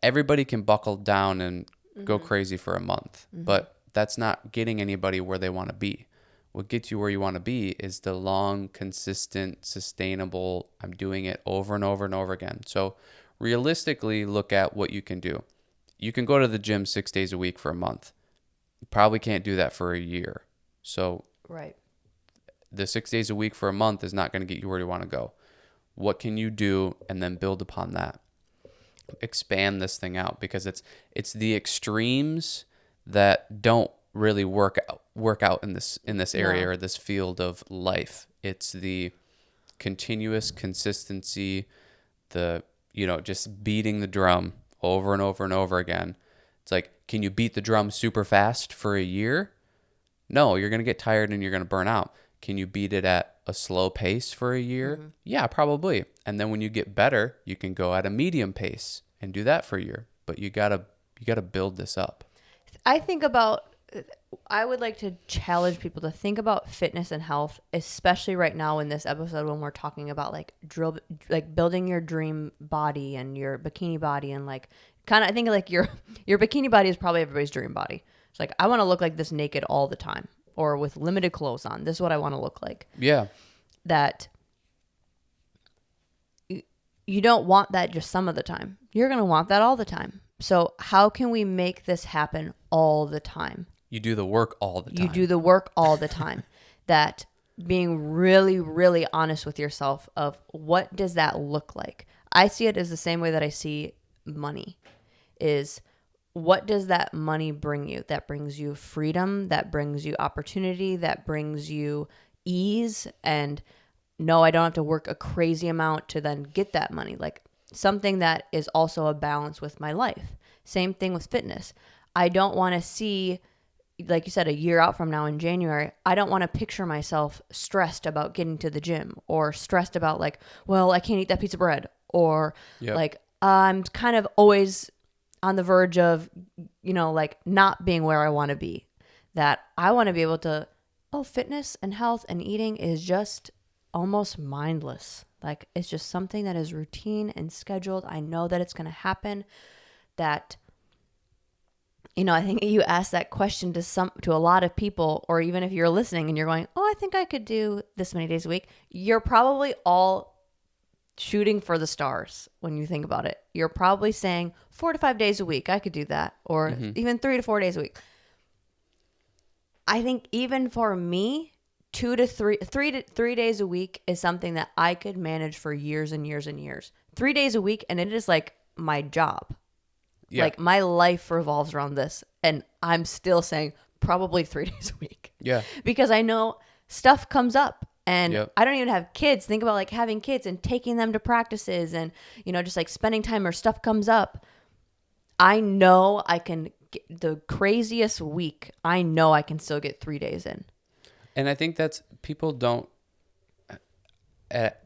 everybody can buckle down and go crazy for a month, but that's not getting anybody where they want to be. What gets you where you want to be is the long, consistent, sustainable, I'm doing it over and over and over again. So realistically, look at what you can do. You can go to the gym 6 days a week for a month. You probably can't do that for a year. So the 6 days a week for a month is not going to get you where you want to go. What can you do, and then build upon that? Expand this thing out, because it's the extremes that don't really work out in this area or this field of life. It's the continuous consistency, the, you know, just beating the drum over and over and over again. It's like, can you beat the drum super fast for a year? No, you're going to get tired and you're going to burn out. Can you beat it at a slow pace for a year? Yeah, probably. And then when you get better, you can go at a medium pace and do that for a year. But you gotta build this up. I would like to challenge people to think about fitness and health, especially right now in this episode when we're talking about like building your dream body and your bikini body, and like kind of, I think like your bikini body is probably everybody's dream body. It's like, I want to look like this naked all the time, or with limited clothes on. This is what I want to look like. Yeah. That you don't want that just some of the time. You're going to want that all the time. So how can we make this happen all the time? You do the work all the time. You do the work all the time. That being really, really honest with yourself of what does that look like? I see it as the same way that I see money, is what does that money bring you? That brings you freedom, that brings you opportunity, that brings you ease. And no, I don't have to work a crazy amount to then get that money. Like something that is also a balance with my life. Same thing with fitness. I don't want to see, like you said, a year out from now in January, I don't want to picture myself stressed about getting to the gym, or stressed about like, well, I can't eat that piece of bread, or like I'm kind of always on the verge of, you know, like not being where I want to be. That I want to be able to, fitness and health and eating is just almost mindless. Like it's just something that is routine and scheduled. I know that it's going to happen. That, you know, I think you ask that question to a lot of people, or even if you're listening and you're going, I think I could do this many days a week. You're probably all shooting for the stars when you think about it. You're probably saying 4 to 5 days a week, I could do that, or even 3 to 4 days a week. I think even for me, 3 days a week is something that I could manage for years and years and years. 3 days a week, and it is like my job. Yeah. Like my life revolves around this, and I'm still saying probably 3 days a week. Yeah. Because I know stuff comes up, and I don't even have kids. Think about like having kids and taking them to practices, and, you know, just like spending time or stuff comes up. I know I can get the craziest week. I know I can still get 3 days in. And I think that's people don't.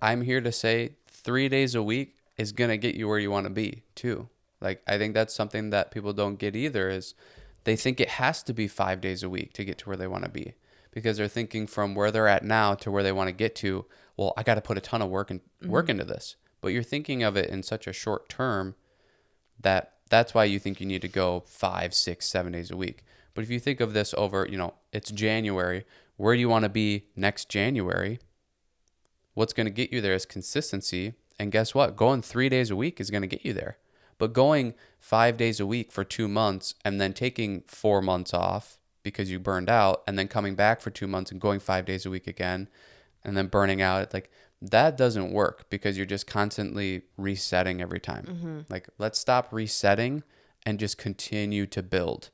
I'm here to say 3 days a week is gonna get you where you want to be too. Like I think that's something that people don't get either is they think it has to be 5 days a week to get to where they want to be because they're thinking from where they're at now to where they want to get to. Well, I got to put a ton of work into this, but you're thinking of it in such a short term that's why you think you need to go 5, 6, 7 days a week. But if you think of this over, it's January. Where do you want to be next January? What's going to get you there is consistency. And guess what? Going 3 days a week is going to get you there. But going 5 days a week for 2 months and then taking 4 months off because you burned out and then coming back for 2 months and going 5 days a week again and then burning out, like that doesn't work because you're just constantly resetting every time. Mm-hmm. Like let's stop resetting and just continue to build.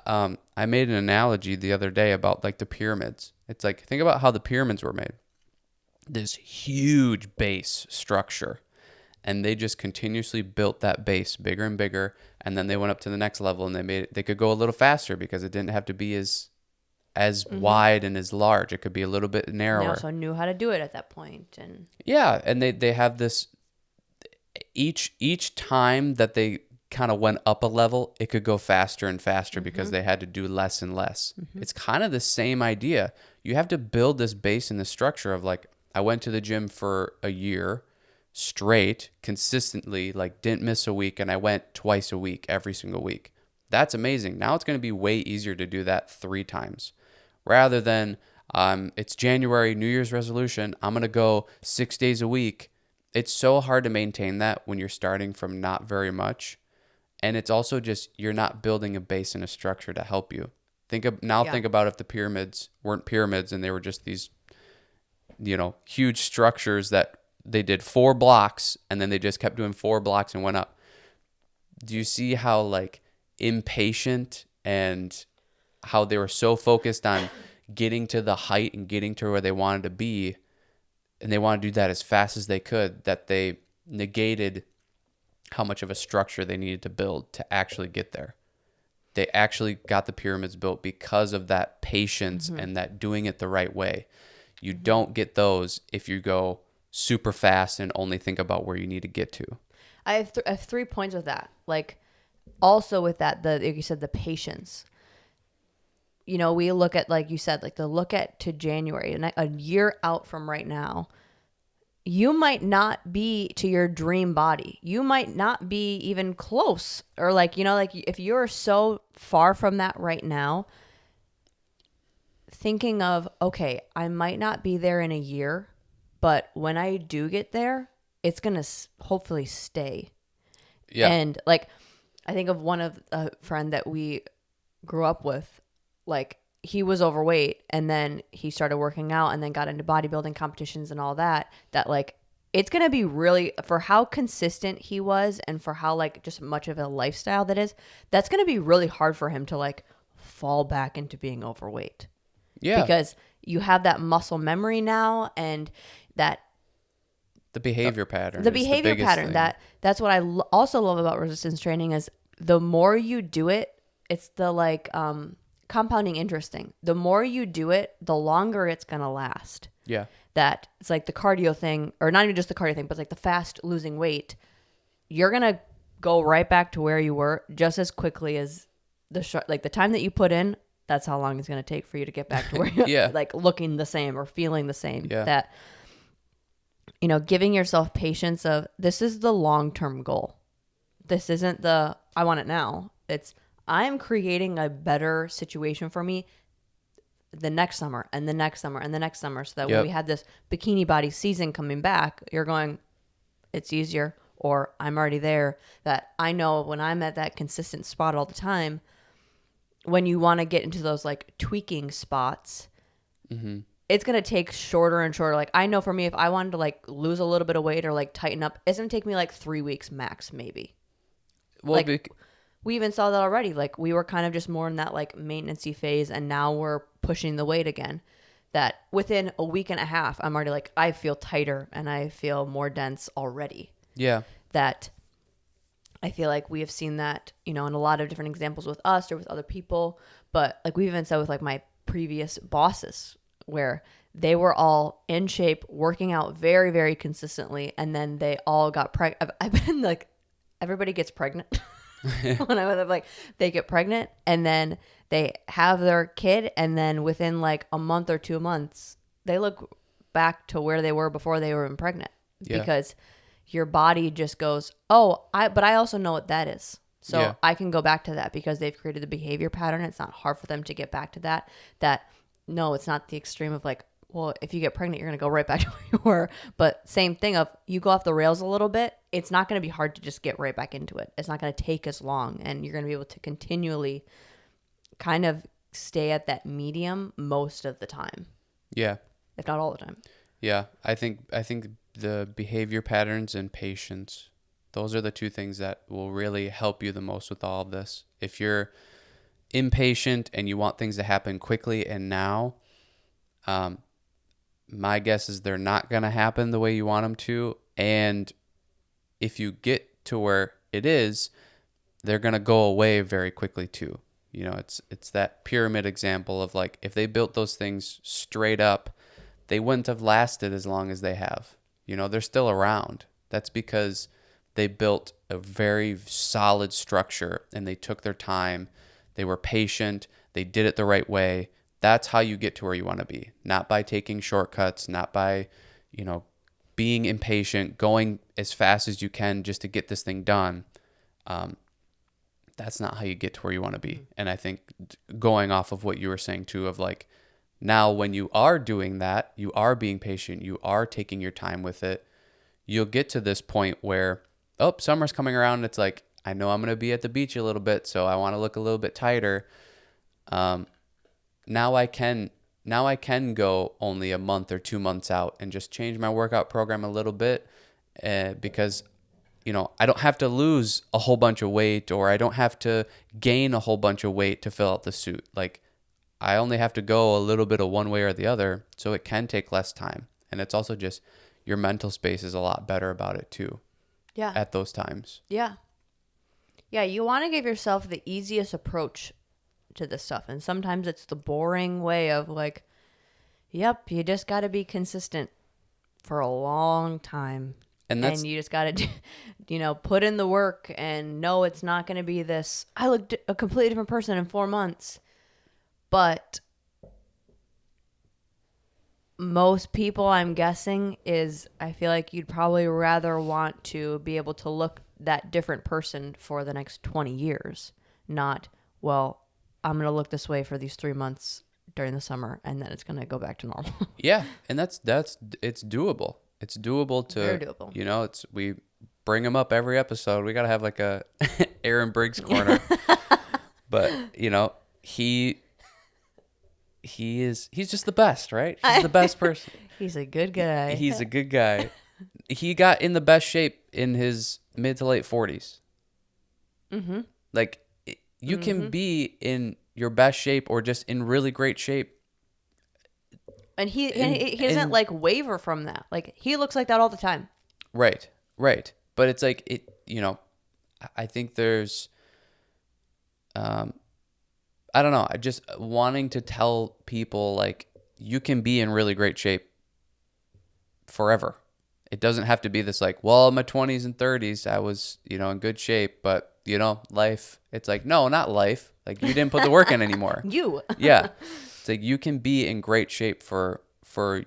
I made an analogy the other day about like the pyramids. It's like, think about how the pyramids were made. This huge base structure. And they just continuously built that base bigger and bigger. And then they went up to the next level and they could go a little faster because it didn't have to be as wide and as large. It could be a little bit narrower. They also knew how to do it at that point. And yeah. And they have this, each time that they kind of went up a level, it could go faster and faster because they had to do less and less. It's kind of the same idea. You have to build this base and the structure of like, I went to the gym for a year straight, consistently, like didn't miss a week, and I went twice a week, every single week. That's amazing. Now it's going to be way easier to do that 3 times rather than it's January, New Year's resolution. I'm going to go 6 days a week. It's so hard to maintain that when you're starting from not very much. And it's also just, you're not building a base and a structure to help you. Think about if the pyramids weren't pyramids and they were just these, huge structures that they did 4 blocks and then they just kept doing 4 blocks and went up. Do you see how like impatient and how they were so focused on getting to the height and getting to where they wanted to be, and they wanted to do that as fast as they could, that they negated how much of a structure they needed to build to actually get there. They actually got the pyramids built because of that patience and that doing it the right way. You don't get those if you go super fast and only think about where you need to get to. I have 3 points with that. Like, also with that, like you said, the patience. We look at, like you said, like the look at to January, and a year out from right now, you might not be to your dream body. You might not be even close. Or like, if you're so far from that right now, thinking of, okay, I might not be there in a year, but when I do get there, it's going to hopefully stay. Yeah. And like, I think of a friend that we grew up with, like he was overweight and then he started working out and then got into bodybuilding competitions and all that like, it's going to be really, for how consistent he was and for how like just much of a lifestyle that is, that's going to be really hard for him to like fall back into being overweight. Yeah. Because you have that muscle memory now and that the behavior pattern. That's what I also love about resistance training is the more you do it, it's the like compounding interest thing. The more you do it, the longer it's going to last. Yeah. That it's like the cardio thing, or not even just the cardio thing, but like the fast losing weight. You're going to go right back to where you were just as quickly as the time that you put in. That's how long it's going to take for you to get back to where you're like looking the same or feeling the same. Yeah. That, giving yourself patience of this is the long-term goal. This isn't the, I want it now. It's, I'm creating a better situation for me the next summer and the next summer and the next summer, so that when we had this bikini body season coming back, you're going, it's easier, or I'm already there. That I know when I'm at that consistent spot all the time, when you want to get into those like tweaking spots, it's going to take shorter and shorter. Like I know for me, if I wanted to like lose a little bit of weight or like tighten up, it's going to take me like 3 weeks max, maybe. Well, like, we even saw that already. Like we were kind of just more in that like maintenance-y phase, and now we're pushing the weight again. That within a week and a half, I'm already like, I feel tighter and I feel more dense already. Yeah. That I feel like we have seen that, in a lot of different examples with us or with other people. But like we even said with like my previous bosses where they were all in shape, working out very, very consistently, and then they all got pregnant. I've been like, everybody gets pregnant. When I was like, they get pregnant and then they have their kid, and then within like a month or 2 months, they look back to where they were before they were pregnant. Yeah. Because your body just goes, oh, but I also know what that is. So Yeah. I can go back to that because they've created the behavior pattern. It's not hard for them to get back to that. No, it's not the extreme of like, well, if you get pregnant, you're going to go right back to where you were. But same thing of you go off the rails a little bit, it's not going to be hard to just get right back into it. It's not going to take as long, and you're going to be able to continually kind of stay at that medium most of the time. Yeah. If not all the time. Yeah. I think the behavior patterns and patience, those are the two things that will really help you the most with all of this. If you're impatient and you want things to happen quickly and now, my guess is they're not going to happen the way you want them to. And if you get to where it is, they're going to go away very quickly too. You know, it's that pyramid example of like, if they built those things straight up, they wouldn't have lasted as long as they have. You know, they're still around. That's because they built a very solid structure and they took their time. They were patient. They did it the right way. That's how you get to where you want to be. Not by taking shortcuts, not by, you know, being impatient, going as fast as you can just to get this thing done. That's not how you get to where you want to be. And I think going off of what you were saying too, of like, now when you are doing that, you are being patient, you are taking your time with it, you'll get to this point where, oh, summer's coming around. And it's like, I know I'm going to be at the beach a little bit, so I want to look a little bit tighter. Now I can go only a month or 2 months out and just change my workout program a little bit, because, you know, I don't have to lose a whole bunch of weight, or I don't have to gain a whole bunch of weight to fill out the suit. Like, I only have to go a little bit of one way or the other, so it can take less time. And it's also just your mental space is a lot better about it too. Yeah. At those times. Yeah. Yeah, you want to give yourself the easiest approach to this stuff. And sometimes it's the boring way of like, yep, you just got to be consistent for a long time. And you just got to, you know, put in the work and know it's not going to be this, I look a completely different person in 4 months. But most people, I'm guessing, I feel like you'd probably rather want to be able to look that different person for the next 20 years. Not, well, I'm going to look this way for these 3 months during the summer, and then it's going to go back to normal. Yeah, and it's doable. It's doable to, very doable. You know, we bring them up every episode. We got to have like a Aaron Briggs corner. But, you know, he's just the best, right? He's the best person. He's a good guy. He's a good guy. He got in the best shape in his mid to late 40s. Mm-hmm. Like, you can be in your best shape or just in really great shape. And he doesn't like waver from that. Like, he looks like that all the time. Right. But it's like, you know, I think there's, I don't know. I just wanting to tell people, like, you can be in really great shape forever. It doesn't have to be this like, well, in my 20s and 30s, I was, you know, in good shape, but, you know, life, it's like, no, not life. Like, you didn't put the work in anymore. Yeah. It's like, you can be in great shape for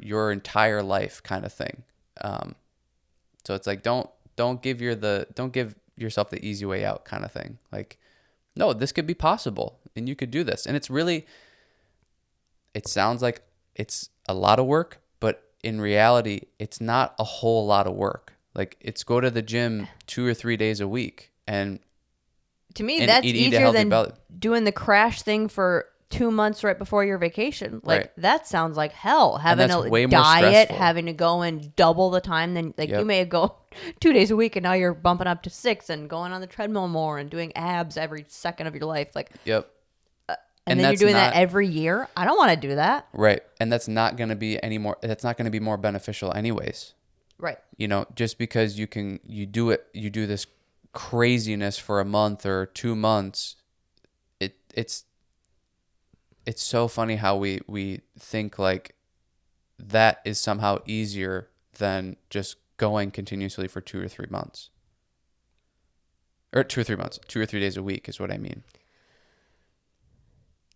your entire life kind of thing. So it's like, don't give yourself the easy way out kind of thing. Like, no, this could be possible and you could do this. And it sounds like it's a lot of work, but in reality, it's not a whole lot of work. Like, it's go to the gym 2 or 3 days a week. And to me, that's easier than doing the crash thing for 2 months right before your vacation. Like, right. That sounds like hell. Having a diet, having to go and double the time. Then, like, you may go 2 days a week and now you're bumping up to 6 and going on the treadmill more and doing abs every second of your life. Like, yep. And then you're doing that every year. I don't want to do that. Right. And that's not going to be that's not going to be more beneficial anyways. Right. You know, just because you do this craziness for a month or 2 months, it's it's so funny how we think like that is somehow easier than just going continuously for 2 or 3 months. Or 2 or 3 months, 2 or 3 days a week is what I mean.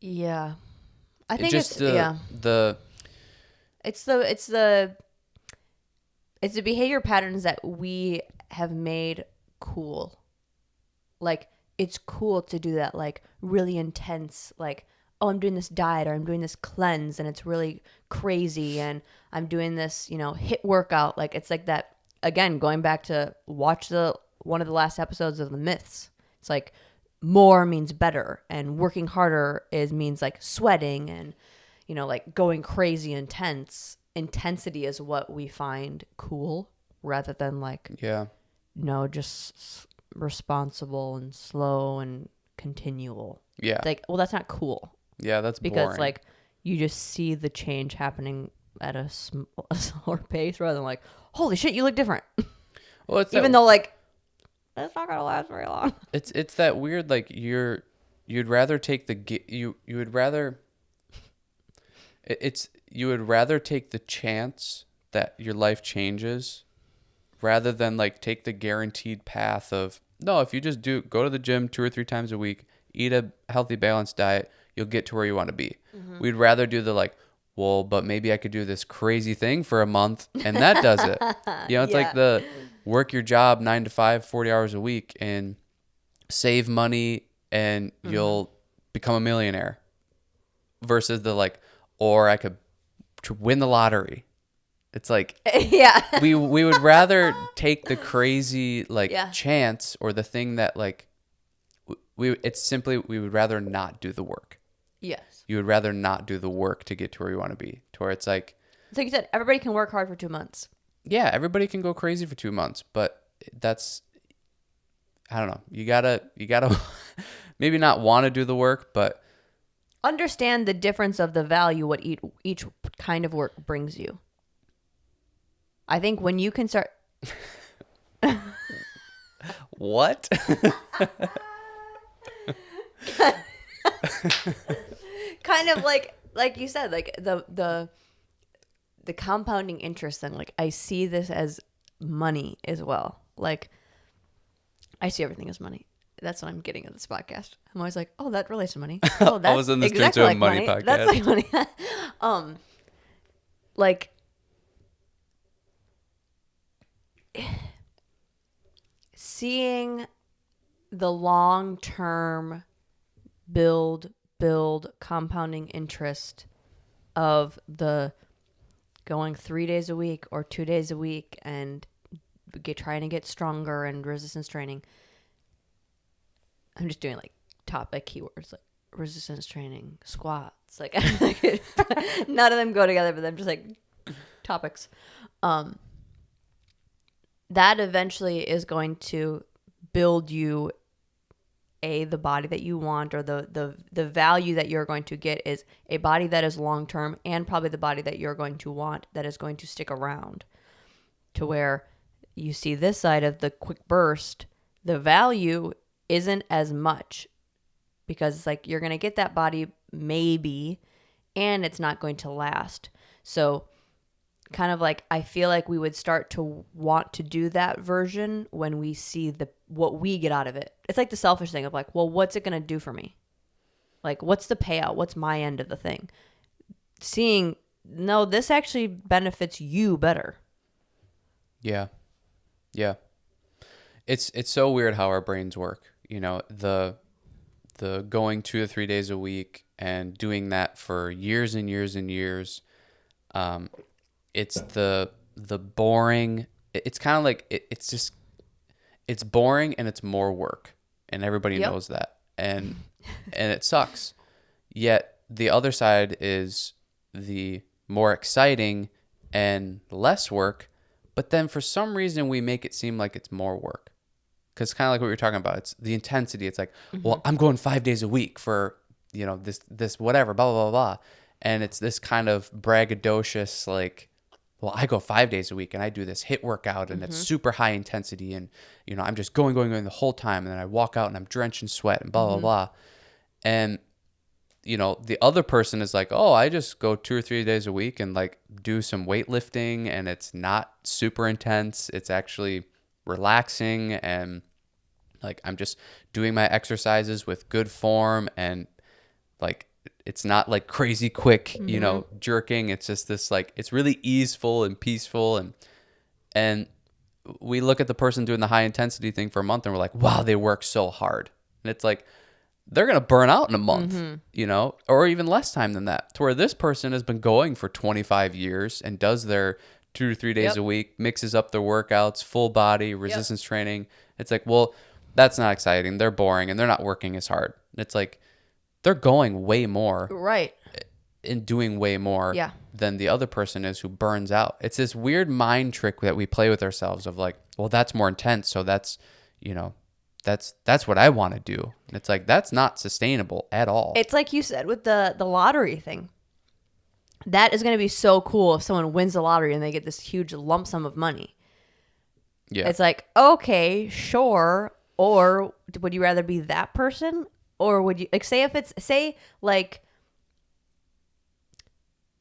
Yeah. I It's think just the it's the behavior patterns that we have made cool. Like, it's cool to do that, like, really intense, like, oh, I'm doing this diet or I'm doing this cleanse and it's really crazy and I'm doing this, HIIT workout. Like, it's like that, again, going back to watch one of the last episodes of The Myths. It's like more means better, and working harder means like sweating and, like going crazy intense. Intensity is what we find cool rather than like, yeah. no, just responsible and slow and continual. Yeah. It's like, well, that's not cool. Yeah, that's Because boring. like you just see the change happening at a slower pace rather than like, holy shit, you look different. Well, it's even though like that's not gonna last very long. It's that weird, like you'd rather take you would rather you would rather take the chance that your life changes rather than like take the guaranteed path of, no, if you just go to the gym 2 or 3 times a week, eat a healthy balanced diet, you'll get to where you want to be. Mm-hmm. We'd rather do the like, well, but maybe I could do this crazy thing for a month and that does it. It's like the work your job 9 to 5, 40 hours a week and save money and you'll become a millionaire versus the like, or I could win the lottery. It's like, we would rather take the crazy like chance or the thing that like we would rather not do the work. Yes. You would rather not do the work to get to where you want to be. To where it's like you said, everybody can work hard for 2 months. Yeah, everybody can go crazy for 2 months, but that's, I don't know. You gotta maybe not want to do the work, but understand the difference of the value what each kind of work brings you. I think when you can start what? kind of like you said, like the compounding interest thing. Like, I see this as money as well. Like, I see everything as money. That's what I'm getting at this podcast. I'm always like, oh, that relates to money. Oh, that's I was in the exactly to a like money podcast. That's like money. Like, seeing the long-term build compounding interest of the going 3 days a week or 2 days a week and trying to get stronger and resistance training. I'm just doing like topic keywords like resistance training, squats. Like, none of them go together, but I'm just like topics. That eventually is going to build you the body that you want, or the value that you're going to get is a body that is long term, and probably the body that you're going to want that is going to stick around, to where you see this side of the quick burst, the value isn't as much, because it's like you're going to get that body maybe, and it's not going to last. So kind of like, I feel like we would start to want to do that version when we see what we get out of it. It's like the selfish thing of like, well, what's it going to do for me? Like, what's the payout? What's my end of the thing? Seeing, no, this actually benefits you better. Yeah. Yeah. It's so weird how our brains work. The going 2 to 3 days a week and doing that for years and years and years. It's the boring. It's kind of like it's boring and it's more work, and everybody knows that, and it sucks. Yet the other side is the more exciting and less work, but then for some reason we make it seem like it's more work, because kind of like what you're talking about. It's the intensity. It's like, well, I'm going 5 days a week for this whatever, blah blah blah blah, and it's this kind of braggadocious like, well, I go 5 days a week and I do this HIIT workout and it's super high intensity and, I'm just going the whole time. And then I walk out and I'm drenched in sweat and blah, blah, blah. And the other person is like, oh, I just go 2 or 3 days a week and like do some weightlifting, and it's not super intense. It's actually relaxing, and like I'm just doing my exercises with good form, and like it's not like crazy quick, jerking. It's just this like it's really easeful and peaceful, and we look at the person doing the high intensity thing for a month and we're like, wow, they work so hard. And it's like they're going to burn out in a month, or even less time than that. To where this person has been going for 25 years and does their 2 to 3 days a week, mixes up their workouts, full body, resistance training. It's like, well, that's not exciting. They're boring and they're not working as hard. It's like they're going way more. Right. And doing way more Yeah. than the other person is who burns out. It's this weird mind trick that we play with ourselves of like, well, that's more intense. So that's, that's what I want to do. And it's like, that's not sustainable at all. It's like you said with the lottery thing. That is going to be so cool if someone wins the lottery and they get this huge lump sum of money. Yeah. It's like, okay, sure. Or would you rather be that person? Or would you, like,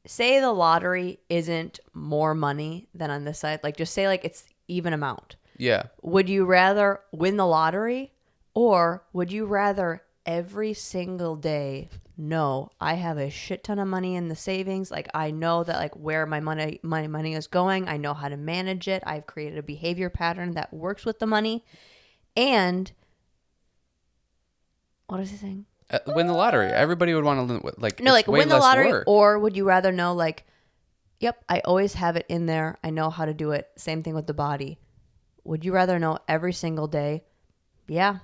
say the lottery isn't more money than on this side. Like, just say, like, it's even amount. Yeah. Would you rather win the lottery, or would you rather every single day know I have a shit ton of money in the savings? Like, I know that, like, where my money is going. I know how to manage it. I've created a behavior pattern that works with the money. And what is he saying? Win the lottery. Everybody would want to like. No, like win the lottery, work. or would you rather know, like, yep, I always have it in there. I know how to do it. Same thing with the body. Would you rather know every single day? Yeah,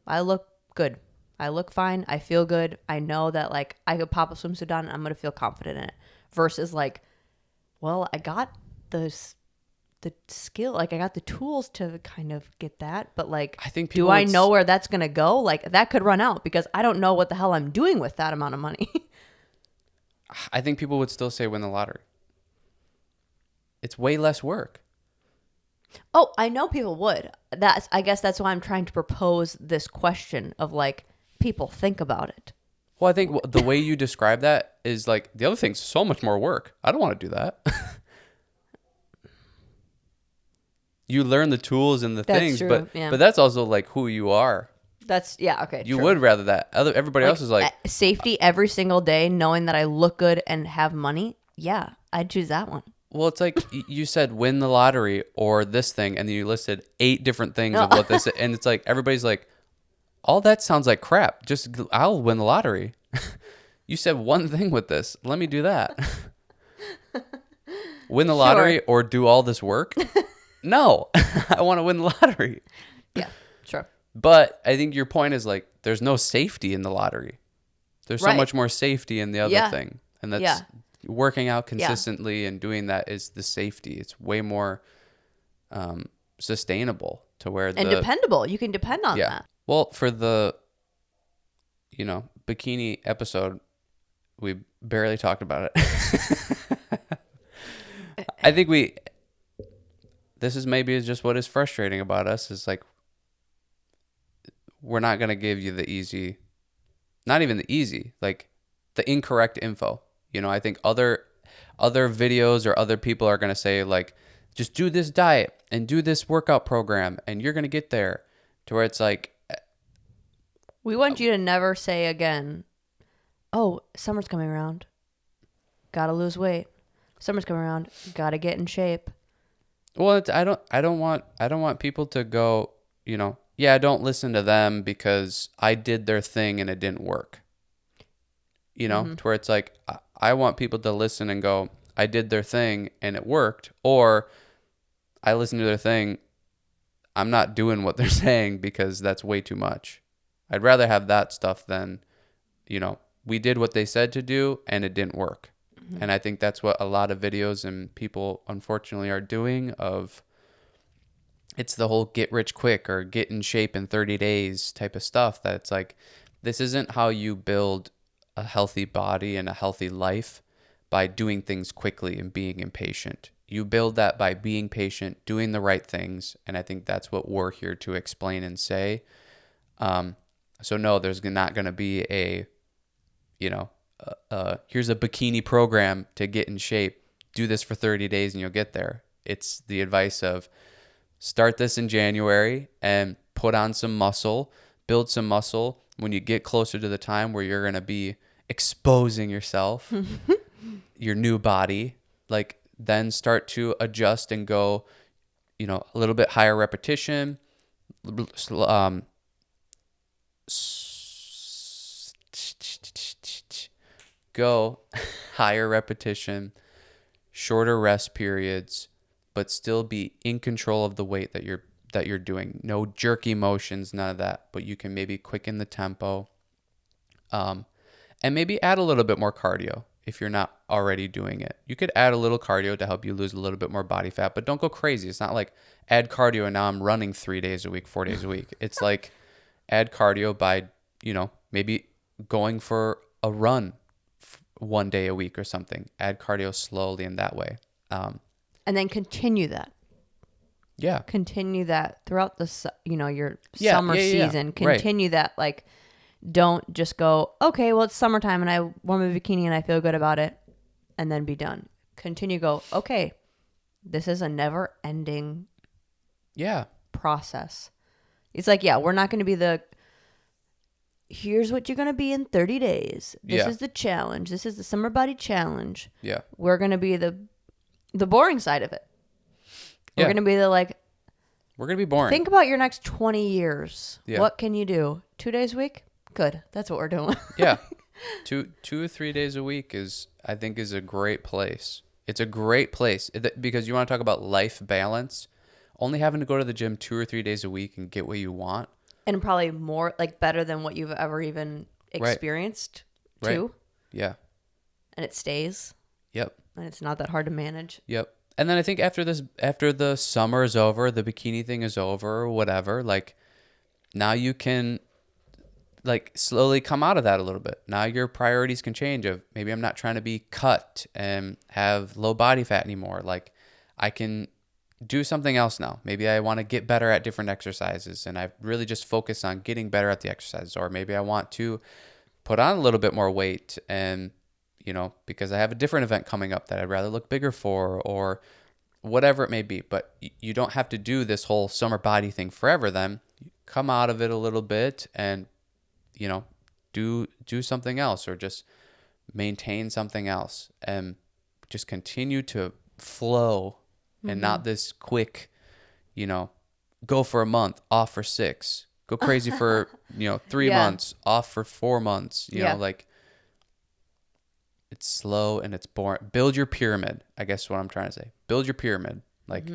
I look good. I look fine. I feel good. I know that, like, I could pop a swimsuit on and I'm gonna feel confident in it. Versus, like, well, I got the skill, like, I got the tools to kind of get that, but, like, I think do I know where that's gonna go? Like, that could run out because I don't know what the hell I'm doing with that amount of money. I think people would still say win the lottery. It's way less work. Oh, I know people would. I guess that's why I'm trying to propose this question of, like, people think about it. Well, I think the way you describe that is like the other thing's so much more work. I don't want to do that. You learn the tools and the things, true, but yeah. but that's also like who you are. That's, yeah, okay. You true. would rather that. Everybody else is like safety every single day, knowing that I look good and have money. Yeah, I'd choose that one. well, it's like you said win the lottery or this thing, and then you listed 8 different things of what this is, and it's like everybody's like, all that sounds like crap. Just I'll win the lottery. You said one thing with this. Let me do that. Win the lottery or do all this work? No, I want to win the lottery. Yeah, sure. But I think your point is like there's no safety in the lottery. There's so much more safety in the other thing. And that's working out consistently and doing that is the safety. It's way more sustainable to where and dependable. You can depend on that. Well, for the bikini episode, we barely talked about it. I think this is maybe just what is frustrating about us is like we're not going to give you the easy, not even the easy, like the incorrect info. I think other videos or other people are going to say like, just do this diet and do this workout program and you're going to get there, to where it's like, we want you to never say again, oh, summer's coming around. Gotta lose weight. Summer's coming around. Gotta get in shape. Well, I don't want people to go, yeah, don't listen to them because I did their thing and it didn't work. To where it's like, I want people to listen and go, I did their thing and it worked. Or I listened to their thing. I'm not doing what they're saying because that's way too much. I'd rather have that stuff than, we did what they said to do and it didn't work. Mm-hmm. And I think that's what a lot of videos and people unfortunately are doing it's the whole get rich quick or get in shape in 30 days type of stuff. That it's like, this isn't how you build a healthy body and a healthy life, by doing things quickly and being impatient. You build that by being patient, doing the right things. And I think that's what we're here to explain and say. So no, there's not going to be a, you know, here's a bikini program to get in shape. Do this for 30 days and you'll get there. It's the advice of start this in January and put on some muscle, build some muscle. When you get closer to the time where you're going to be exposing yourself, your new body, like then start to adjust and go, a little bit higher repetition, go higher repetition, shorter rest periods, but still be in control of the weight that you're doing. No jerky motions, none of that. But you can maybe quicken the tempo, and maybe add a little bit more cardio if you're not already doing it. You could add a little cardio to help you lose a little bit more body fat, but don't go crazy. It's not like add cardio and now I'm running 3 days a week, 4 days a week. It's like add cardio by, maybe going for a run 1 day a week or something. Add cardio slowly in that way. And then continue that. Yeah. Continue that throughout the, your summer season. Continue right. that. Like, don't just go, okay, well, it's summertime and I wore my bikini and I feel good about it, and then be done. Continue, go, okay, this is a never ending process. It's like, we're not going to be here's what you're going to be in 30 days. This is the challenge. This is the summer body challenge. Yeah. We're going to be the boring side of it. We're going to be we're going to be boring. Think about your next 20 years. Yeah. What can you do? 2 days a week? Good. That's what we're doing. Yeah. 2 or 3 days a week I think is a great place. It's a great place because you want to talk about life balance. Only having to go to the gym 2 or 3 days a week and get what you want. And probably more, like, better than what you've ever even experienced, too. Right. Yeah. And it stays. Yep. And it's not that hard to manage. Yep. And then I think after the summer is over, the bikini thing is over, or whatever, like, now you can, like, slowly come out of that a little bit. Now your priorities can change of maybe I'm not trying to be cut and have low body fat anymore. Like, I can do something else now. Maybe I want to get better at different exercises and I really just focus on getting better at the exercises. Or maybe I want to put on a little bit more weight and, because I have a different event coming up that I'd rather look bigger for, or whatever it may be. But you don't have to do this whole summer body thing forever then. Come out of it a little bit and, do something else, or just maintain something else and just continue to flow. And not this quick, go for a month, off for 6, go crazy for, 3 months, off for 4 months, like, it's slow and it's boring. Build your pyramid, I guess is what I'm trying to say. Build your pyramid, like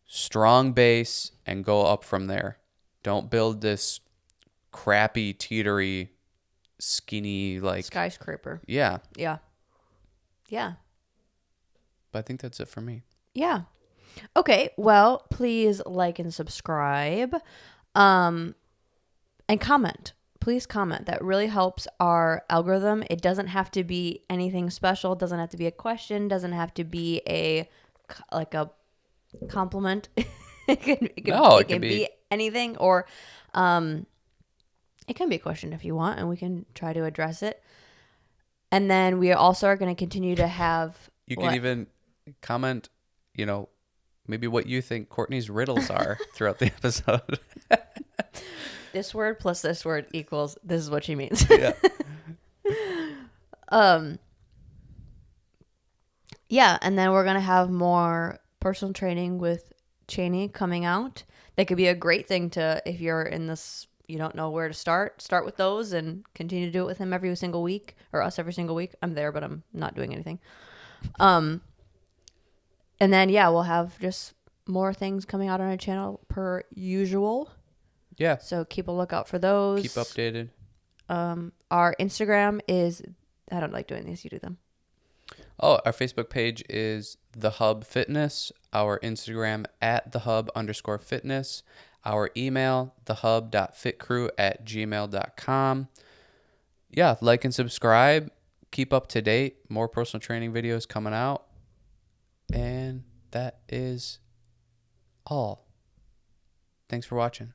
strong base and go up from there. Don't build this crappy, teetery, skinny, like skyscraper. Yeah. Yeah. Yeah. But I think that's it for me. Yeah. Okay. Well, please like and subscribe, and comment. Please comment. That really helps our algorithm. It doesn't have to be anything special. It doesn't have to be a question. Doesn't have to be a compliment. it can be anything, or it can be a question if you want, and we can try to address it. And then we also are going to continue to have. You can even comment, maybe what you think Courtney's riddles are throughout the episode. This word plus this word equals this is what she means. Yeah. Yeah, and then we're going to have more personal training with Cheney coming out. That could be a great thing to, if you're in this, you don't know where to start with those and continue to do it with him every single week, or us every single week. I'm there, but I'm not doing anything. And then, we'll have just more things coming out on our channel per usual. Yeah. So keep a lookout for those. Keep updated. Our Instagram is, I don't like doing these. You do them. Oh, our Facebook page is The Hub Fitness. Our Instagram @thehub_fitness. Our email, thehub.fitcrew@gmail.com. Yeah, like and subscribe. Keep up to date. More personal training videos coming out. And that is all. Thanks for watching.